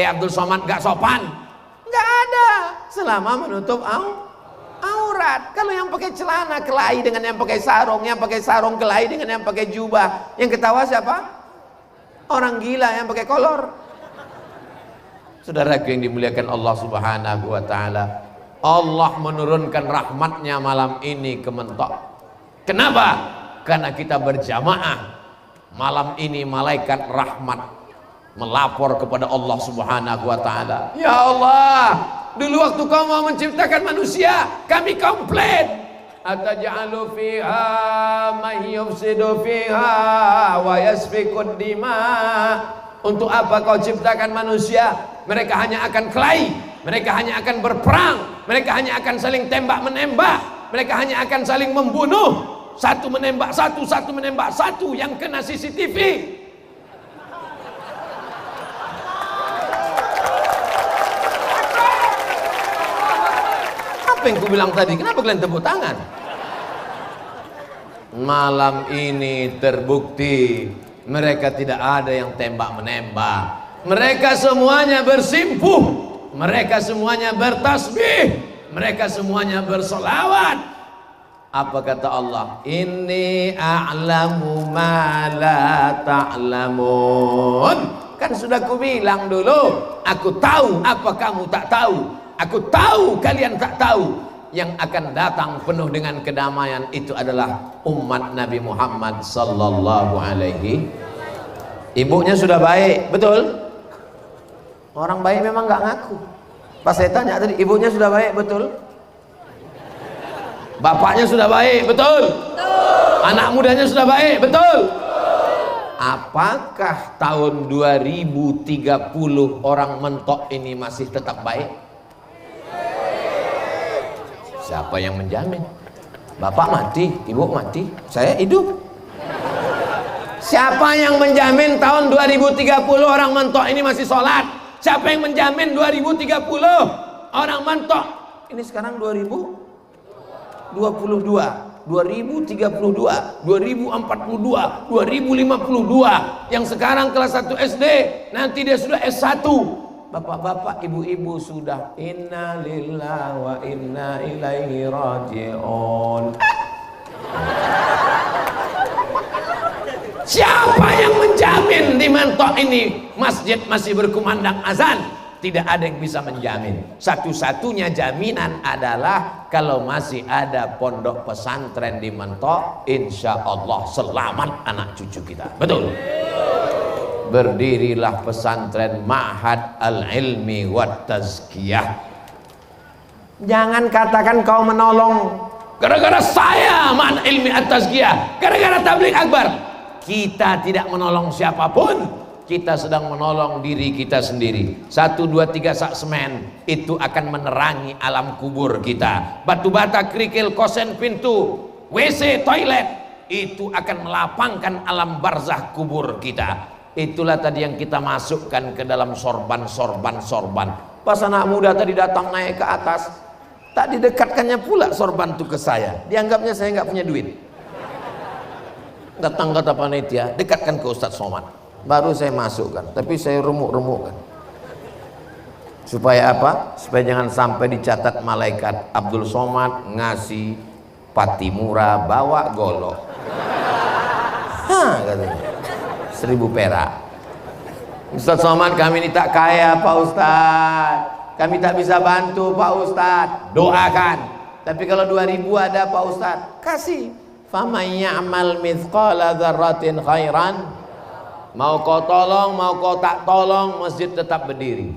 Abdul Somad nggak sopan. Nggak ada. Selama menutup aurat. Kalau yang pakai celana kelahi dengan yang pakai sarung, yang pakai sarung kelahi dengan yang pakai jubah, yang ketawa siapa? Orang gila yang pakai kolor. Saudaraku yang dimuliakan Allah Subhanahu wa taala, Allah menurunkan rahmatnya malam ini ke Mentok. Kenapa? Karena kita berjamaah. Malam ini malaikat rahmat melapor kepada Allah Subhanahu wa taala. Ya Allah, dulu waktu kau mau menciptakan manusia, kami komplain. Ataj'alu fiha may yufsidu fiha wa yasfikud dima. Untuk apa kau ciptakan manusia? Mereka hanya akan kelahi, mereka hanya akan berperang, mereka hanya akan saling tembak-menembak, mereka hanya akan saling membunuh. Satu menembak satu, satu menembak satu, yang kena CCTV. Apa yang ku bilang tadi? Kenapa kalian tepuk tangan? Malam ini terbukti mereka tidak ada yang tembak-menembak. Mereka semuanya bersimpuh, mereka semuanya bertasbih, mereka semuanya bersolawat. Apa kata Allah? Inni a'lamu ma la ta'lamun. Kan sudah ku bilang dulu, aku tahu apa kamu tak tahu. Aku tahu kalian tak tahu. Yang akan datang penuh dengan kedamaian itu adalah umat Nabi Muhammad sallallahu alaihi. Ibunya sudah baik, betul? Orang baik memang nggak ngaku. Pas saya tanya tadi, ibunya sudah baik, betul? Bapaknya sudah baik, betul? Betul. Anak mudanya sudah baik, betul? Betul. Apakah tahun 2030 orang Mentok ini masih tetap baik? Siapa yang menjamin? Bapak mati, ibu mati, saya hidup. Siapa yang menjamin tahun 2030 orang Mentok ini masih sholat? Siapa yang menjamin 2030 orang Mentok ini sekarang 2022, 2032, 2042, 2052, yang sekarang kelas 1 SD, nanti dia sudah S1. Bapak-bapak, ibu-ibu sudah inna lillahi wa inna ilaihi raji'un. Siapa yang menjamin di Mentok ini masjid masih berkumandang azan? Tidak ada yang bisa menjamin. Satu-satunya jaminan adalah kalau masih ada pondok pesantren di Mentok, insya Allah selamat anak cucu kita. Betul? Berdirilah pesantren Ma'had Al-Ilmi wa Tazkiyah. Jangan katakan kau menolong gara-gara saya man ilmi at-tazkiyah, gara-gara tabligh akbar. Kita tidak menolong siapapun, kita sedang menolong diri kita sendiri. 1, 2, 3 sak semen itu akan menerangi alam kubur kita. Batu bata, kerikil, kosen pintu, WC, toilet, itu akan melapangkan alam barzah kubur kita. Itulah tadi yang kita masukkan ke dalam sorban. Pas anak muda tadi datang naik ke atas, tak didekatkannya pula sorban itu ke saya. Dianggapnya saya nggak punya duit. Datang kata panitia, dekatkan ke Ustadz Somad. Baru saya masukkan, tapi saya remuk-remukkan. Supaya apa? Supaya jangan sampai dicatat malaikat Abdul Somad ngasih pati murah bawa golok. Hah, katanya 1000 perak. Ustadz Somad, kami ini tak kaya Pak Ustadz, kami tak bisa bantu Pak Ustadz. Doakan. Tapi kalau 2000 ada Pak Ustadz, kasih. Faman ya'mal mithqala dzarratin khairan. Mau kau tolong, mau kau tak tolong, masjid tetap berdiri.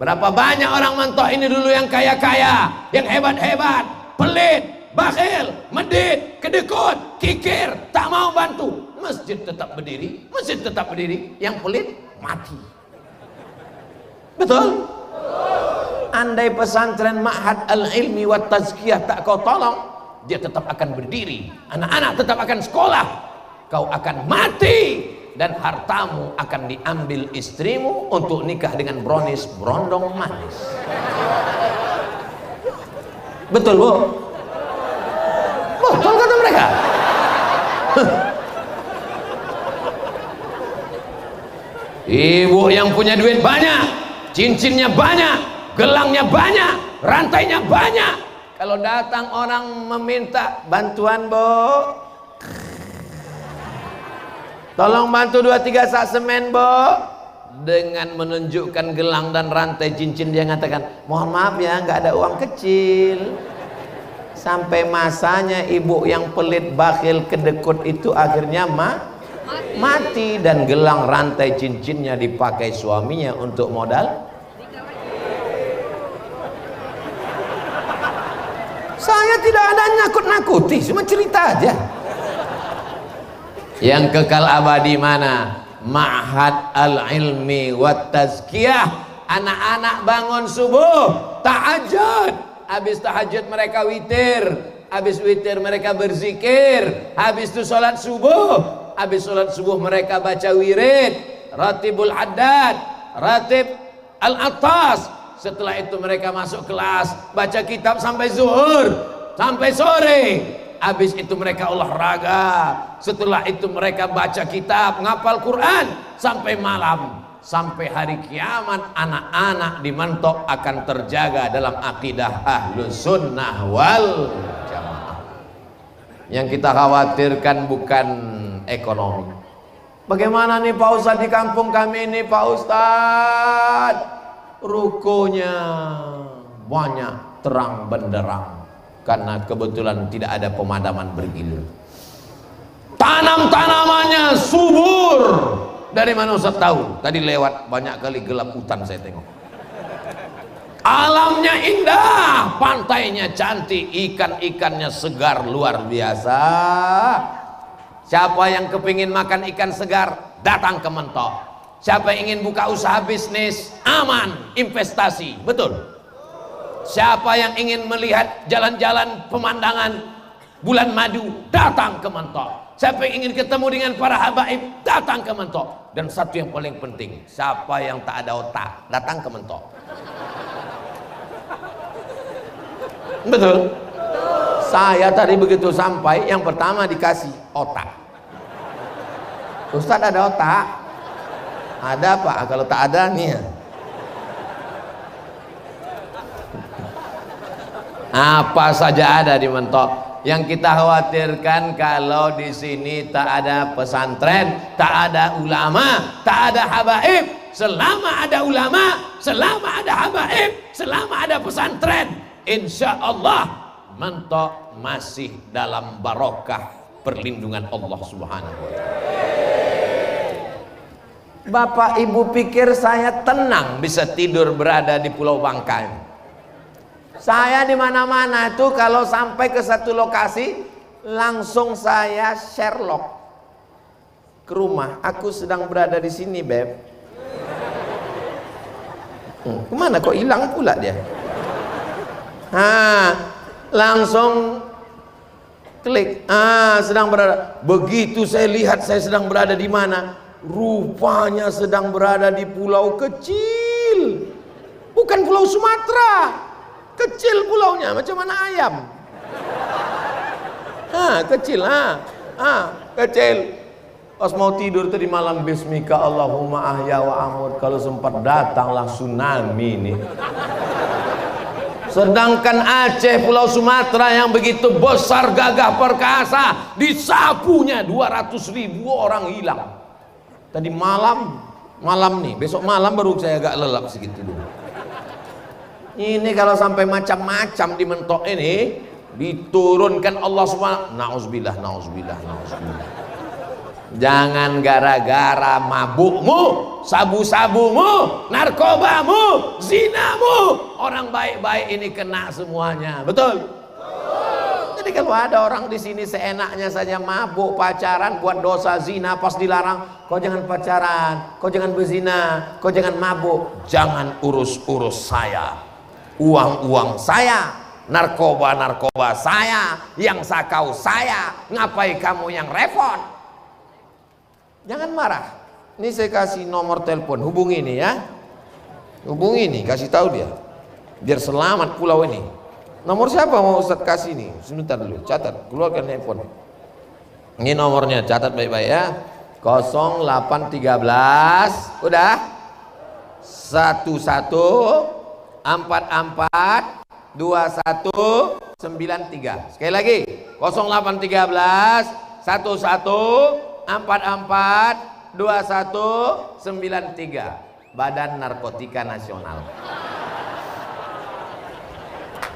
Berapa banyak orang mentok ini dulu yang kaya-kaya, yang hebat-hebat, pelit, bakhil, medit, kedekut, kikir, tak mau bantu. Masjid tetap berdiri, masjid tetap berdiri. Yang pelit mati. Betul? Andai pesantren Ma'had Al-Ilmi wa Tazkiyah tak kau tolong, dia tetap akan berdiri. Anak-anak tetap akan sekolah. Kau akan mati. Dan hartamu akan diambil istrimu untuk nikah dengan bronis berondong manis. Betul, Bu? Betul kata mereka. Ibu yang punya duit banyak, cincinnya banyak, gelangnya banyak, rantainya banyak. Kalau datang orang meminta bantuan, Bu, tolong bantu 2-3 sak semen, Bu. Dengan menunjukkan gelang dan rantai cincin, dia mengatakan, mohon maaf ya, nggak ada uang kecil. Sampai masanya ibu yang pelit, bakhil, kedekut itu akhirnya mati. Dan gelang rantai cincinnya dipakai suaminya untuk modal. Saya tidak ada nakut-nakuti, cuma cerita aja. Yang kekal abadi mana? Ma'had al-ilmi wat tazkiyah. Anak-anak bangun subuh, tahajud. Habis tahajud mereka witir. Habis witir mereka berzikir. Habis itu sholat subuh. Habis sholat subuh mereka baca wirid, ratibul haddad, ratib al-atas. Setelah itu mereka masuk kelas, baca kitab sampai zuhur, sampai sore. Habis itu mereka olahraga. Setelah itu mereka baca kitab, ngapal Quran sampai malam. Sampai hari kiamat anak-anak di Mentok akan terjaga dalam akidah Ahlus Sunnah wal Jamaah. Yang kita khawatirkan bukan ekonomi. Bagaimana nih Pak Ustadz di kampung kami ini Pak Ustadz? Rukonya banyak terang benderang. Karena kebetulan tidak ada pemadaman bergilir. Tanam-tanamannya subur. Dari mana Ustaz tahu? Tadi lewat banyak kali gelap hutan saya tengok. Alamnya indah, pantainya cantik, ikan-ikannya segar luar biasa. Siapa yang kepingin makan ikan segar, datang ke Mentok. Siapa yang ingin buka usaha bisnis, aman, investasi, betul. Siapa yang ingin melihat jalan-jalan pemandangan bulan madu, datang ke Mentok. Siapa yang ingin ketemu dengan para habaib, datang ke Mentok. Dan satu yang paling penting, siapa yang tak ada otak, datang ke Mentok. Betul? Saya tadi begitu sampai, yang pertama dikasih otak. Ustadz ada otak? Ada Pak, kalau tak ada nih ya. Apa saja ada di Mentok. Yang kita khawatirkan kalau di sini tak ada pesantren, tak ada ulama, tak ada habaib. Selama ada ulama, selama ada habaib, selama ada pesantren, insya Allah Mentok masih dalam barokah perlindungan Allah Subhanahu wa ta'ala. Bapak Ibu pikir saya tenang bisa tidur berada di Pulau Bangka? Saya di mana-mana itu kalau sampai ke satu lokasi langsung saya Sherlock ke rumah. Aku sedang berada di sini, Beb. Kemana kok hilang pula dia? Langsung klik. Sedang berada. Begitu saya lihat saya sedang berada di mana, rupanya sedang berada di pulau kecil. Bukan pulau Sumatera. Kecil pulaunya, macam mana ayam. Kecil, kecil. Pas mau tidur tadi malam, bismika Allahumma ahya wa amut. Kalau sempat datanglah tsunami ini. Sedangkan Aceh, pulau Sumatera yang begitu besar, gagah perkasa, disapunya 200.000 orang hilang. Tadi malam nih, besok malam baru saya agak lelap segitu dulu. Ini kalau sampai macam-macam di mentok ini diturunkan Allah Subhanahu. Nauzubillah. Jangan gara-gara mabukmu, sabu-sabumu, narkobamu, zinamu, orang baik-baik ini kena semuanya. Betul? Jadi kalau ada orang di sini seenaknya saja mabuk, pacaran, buat dosa zina, pas dilarang, kau jangan pacaran, kau jangan berzina, kau jangan mabuk, jangan urus-urus saya. Uang-uang saya, narkoba saya, yang sakau saya, ngapai kamu yang repot? Jangan marah. Ini saya kasih nomor telepon, hubungi ini ya. Hubungi ini, kasih tahu dia. Biar selamat pulau ini. Nomor siapa mau Ustaz kasih nih? Sebentar dulu, catat, keluarkan handphone. Ini nomornya, catat baik-baik ya. 0813, udah? 11 44 21 93. Sekali lagi 0813 11 44 21 93. Badan Narkotika Nasional.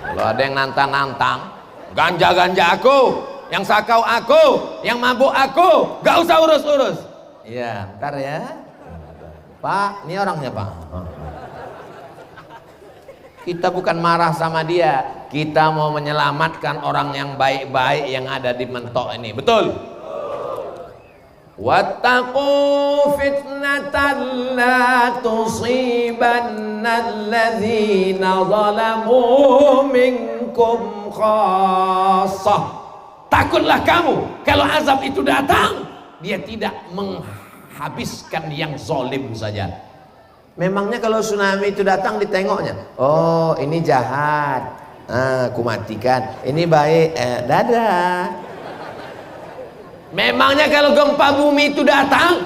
Kalau ada yang nantang-nantang, ganja-ganja aku, yang sakau aku, yang mabuk aku, gak usah urus-urus. Iya, ntar ya. Pak, ini orangnya Pak. Kita bukan marah sama dia, kita mau menyelamatkan orang yang baik-baik yang ada di mentok ini. Betul? Wattaqu fitnatan la tusibanna alladzina zalamu minkum khassah. Takutlah kamu kalau azab itu datang, dia tidak menghabiskan yang zalim saja. Memangnya kalau tsunami itu datang ditengoknya, oh ini jahat, aku matikan, ini baik, dadah. Memangnya kalau gempa bumi itu datang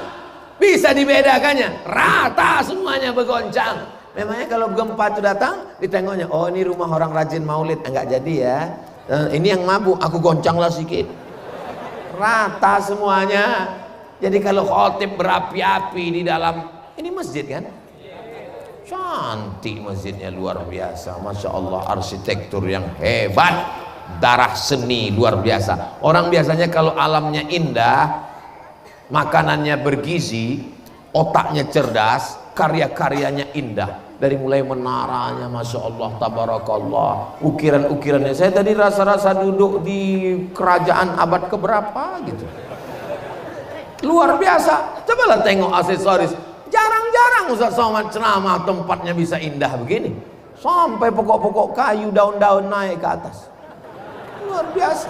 bisa dibedakannya, rata semuanya bergoncang. Memangnya kalau gempa itu datang ditengoknya, oh ini rumah orang rajin maulid, enggak jadi ya, ini yang mabuk, aku goncanglah sedikit, rata semuanya. Jadi kalau khotib berapi-api di dalam, ini masjid kan? Cantik masjidnya, luar biasa, Masya Allah, arsitektur yang hebat, darah seni luar biasa. Orang biasanya kalau alamnya indah, makanannya bergizi, otaknya cerdas, karya-karyanya indah. Dari mulai menaranya, Masya Allah, tabarakallah, ukiran-ukirannya. Saya tadi rasa-rasa duduk di kerajaan abad keberapa gitu, luar biasa. Cobalah tengok aksesoris. Jarang-jarang Ustaz Somad ceramah tempatnya bisa indah begini. Sampai pokok-pokok kayu, daun-daun naik ke atas. Luar biasa.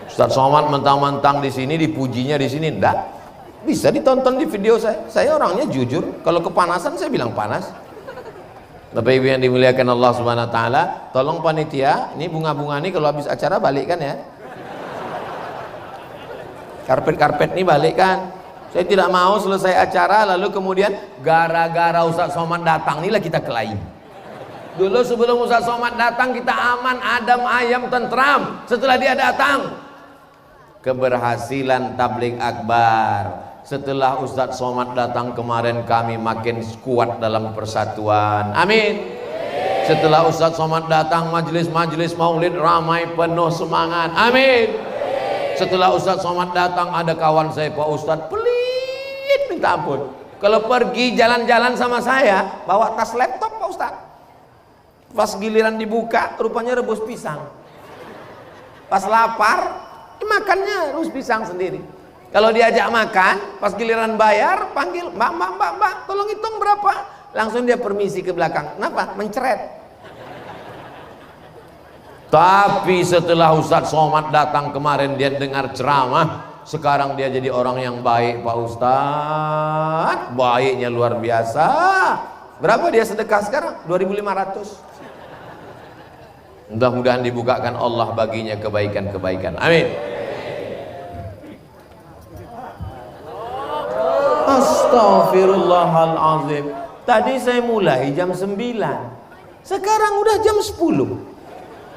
Ustaz Somad mentang-mentang di sini, dipujinya di sini, enggak. Bisa ditonton di video saya. Saya orangnya jujur. Kalau kepanasan saya bilang panas. Bapak Ibu yang dimuliakan Allah Subhanahu wa taala, tolong panitia, ini bunga-bunga ini kalau habis acara balikkan ya. Karpet-karpet ini balikkan. Saya tidak mau selesai acara lalu kemudian gara-gara Ustaz Somad datang inilah kita kelahi. Dulu sebelum Ustaz Somad datang kita aman, adem, ayam, tentram. Setelah dia datang, keberhasilan tabligh akbar. Setelah Ustaz Somad datang kemarin, kami makin kuat dalam persatuan. Amin. Setelah Ustaz Somad datang, majelis-majelis maulid ramai, penuh semangat. Amin. Setelah Ustaz Somad datang, ada kawan saya, Pak Ustaz, pelit minta ampun. Kalau pergi jalan-jalan sama saya, bawa tas laptop Pak Ustaz. Pas giliran dibuka, rupanya rebus pisang. Pas lapar, makannya rebus pisang sendiri. Kalau diajak makan, pas giliran bayar, panggil, mbak, tolong hitung berapa. Langsung dia permisi ke belakang. Kenapa? Mencret. Tapi setelah Ustadz Somad datang kemarin, dia dengar ceramah. Sekarang dia jadi orang yang baik, Pak Ustadz. Baiknya luar biasa. Berapa dia sedekah sekarang? 2.500. Mudah-mudahan dibukakan Allah baginya kebaikan-kebaikan. Amin. Astaghfirullahalazim. Tadi saya mulai jam 9. Sekarang udah jam 10.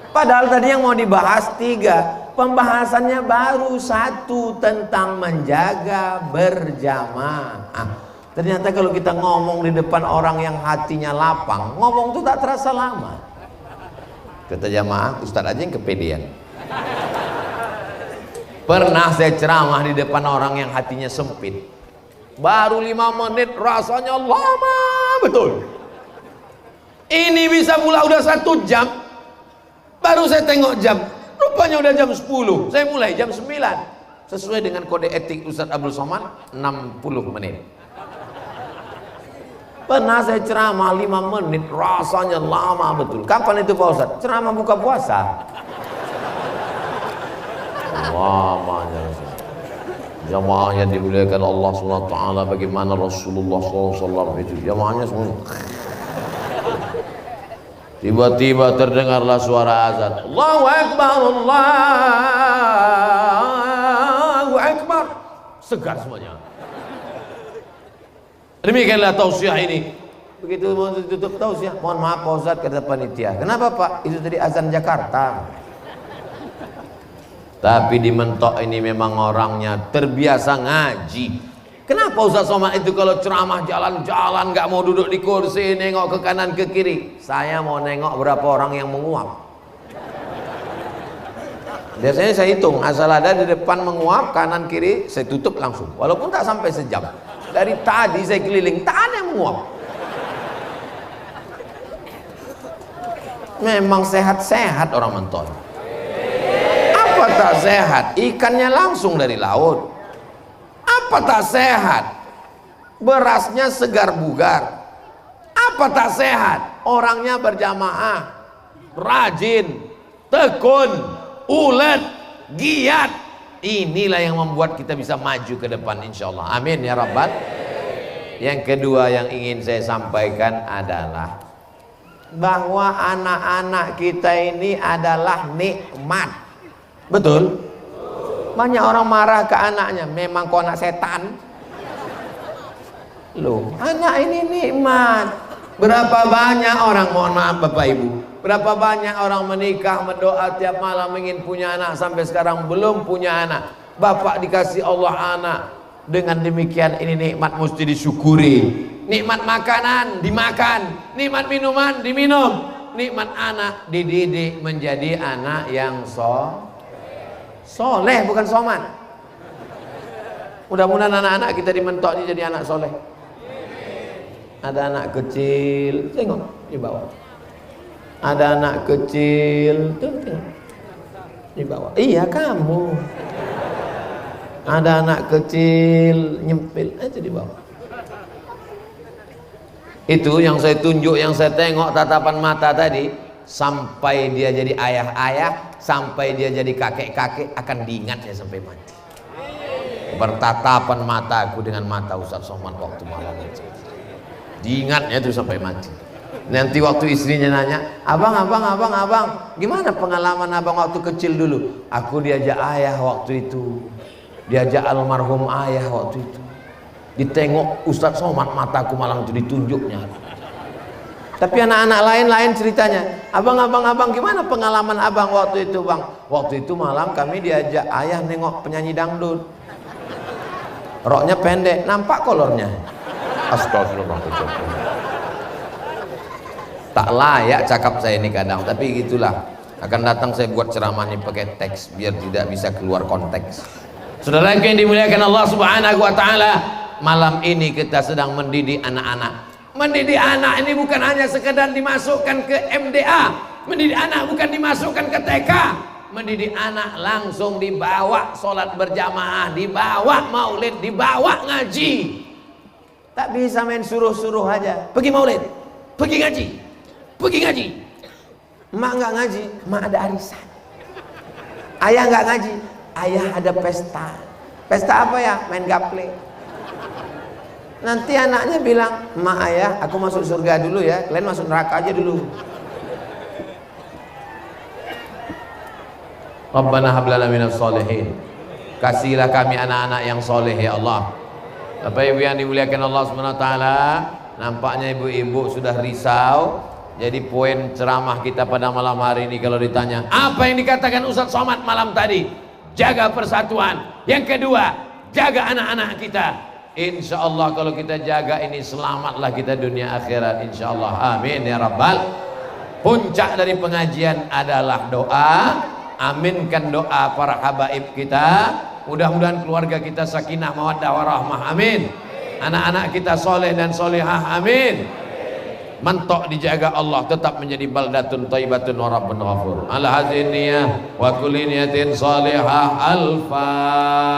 Padahal tadi yang mau dibahas 3. Pembahasannya baru 1 tentang menjaga berjamaah. Ternyata kalau kita ngomong di depan orang yang hatinya lapang, ngomong itu tak terasa lama. Kata jamaah, Ustadz aja yang kepedean. Pernah saya ceramah di depan orang yang hatinya sempit. Baru 5 menit rasanya lama betul. Ini bisa pula udah 1 jam. Baru saya tengok jam, rupanya udah jam 10. Saya mulai jam 9. Sesuai dengan kode etik Ustadz Abdul Somad, 60 menit. Pernah saya ceramah 5 menit, rasanya lama betul. Kapan itu Pak Ustadz? Ceramah buka puasa. Lamanya. Jamaah yang dimuliakan Allah SWT, bagaimana Rasulullah SAW itu. Jamaahnya semua. Tiba-tiba terdengarlah suara azan. Allahu Akbar, Allahu Akbar. Segar semuanya. Demikianlah tausiah ini. Begitu mau tutup tausiah, mohon maaf Pak Ustadz, kata panitia. Kenapa Pak? Itu tadi azan Jakarta. Tapi di Mentok ini memang orangnya terbiasa ngaji. Kenapa Ustadz Somad itu kalau ceramah jalan-jalan nggak mau duduk di kursi, nengok ke kanan ke kiri? Saya mau nengok berapa orang yang menguap. Biasanya saya hitung, asal ada di depan menguap, kanan kiri saya tutup langsung. Walaupun tak sampai sejam. Dari tadi saya keliling, tak ada yang menguap. Memang sehat-sehat orang Mentok. Apa tak sehat? Ikannya langsung dari laut. Apa tak sehat? Berasnya segar bugar. Apa tak sehat? Orangnya berjamaah, rajin, tekun, ulet, giat. Inilah yang membuat kita bisa maju ke depan insyaallah. Amin ya rabbal. Yang kedua yang ingin saya sampaikan adalah bahwa anak-anak kita ini adalah nikmat. Betul? Banyak orang marah ke anaknya, memang kau anak setan. Loh, anak ini nikmat. Berapa banyak orang, mohon maaf Bapak Ibu, berapa banyak orang menikah, mendoa tiap malam ingin punya anak, sampai sekarang belum punya anak. Bapak dikasih Allah anak. Dengan demikian ini nikmat mesti disyukuri. Nikmat makanan dimakan, nikmat minuman diminum, nikmat anak dididik menjadi anak yang soleh, bukan soman. Mudah-mudahan anak-anak kita di Mentok ini jadi anak soleh. Ada anak kecil, tengok di bawah. Ada anak kecil, tuh tengok di bawah. Iya kamu. Ada anak kecil nyempil aja di bawah. Itu yang saya tunjuk, yang saya tengok tatapan mata tadi, sampai dia jadi ayah-ayah, sampai dia jadi kakek-kakek, akan diingatnya sampai mati. Bertatapan mataku dengan mata Ustadz Somad waktu malam itu, diingatnya itu sampai mati. Nanti waktu istrinya nanya, abang, gimana pengalaman abang waktu kecil dulu? Aku diajak ayah waktu itu, diajak almarhum ayah waktu itu. Ditengok Ustadz Somad, mataku malam itu ditunjuknya. Tapi anak-anak lain ceritanya, abang, gimana pengalaman abang waktu itu bang? Waktu itu malam kami diajak ayah nengok penyanyi dangdut. Roknya pendek, nampak kolornya. Astagfirullahaladzim. Tak layak cakap saya ini kadang, tapi gitulah. Akan datang saya buat ceramah ini pakai teks, biar tidak bisa keluar konteks. Saudara yang dimuliakan Allah Subhanahu wa Ta'ala, malam ini kita sedang mendidik anak-anak. Mendidik anak ini bukan hanya sekedar dimasukkan ke MDA, mendidik anak bukan dimasukkan ke TK, mendidik anak langsung dibawa sholat berjamaah, dibawa maulid, dibawa ngaji. Tak bisa main suruh-suruh aja, pergi maulid, pergi ngaji, pergi ngaji. Mak nggak ngaji, mak ada arisan. Ayah nggak ngaji, ayah ada pesta. Pesta apa ya? Main gaple. Nanti anaknya bilang, mak ayah aku masuk surga dulu ya, kalian masuk neraka aja dulu. Rabbana hablana minas solihin. Kasihlah kami anak-anak yang soleh ya Allah. Bapak Ibu yang dimuliakan Allah SWT, nampaknya ibu-ibu sudah risau. Jadi poin ceramah kita pada malam hari ini kalau ditanya, apa yang dikatakan Ustaz Somad malam tadi? Jaga persatuan. Yang kedua, jaga anak-anak kita. Insya Allah kalau kita jaga ini, selamatlah kita dunia akhirat, insya Allah. Amin ya Rabbal. Puncak dari pengajian adalah doa. Aminkan doa para habaib kita. Mudah-mudahan keluarga kita sakinah mawaddah warahmah. Amin. Anak-anak kita soleh dan solehah. Amin. Mentok dijaga Allah, tetap menjadi baldatun thayyibatun wa rabbun ghafur. Ala hadhihi niyah wa kulli niyatin salihah. Al-Fatihah.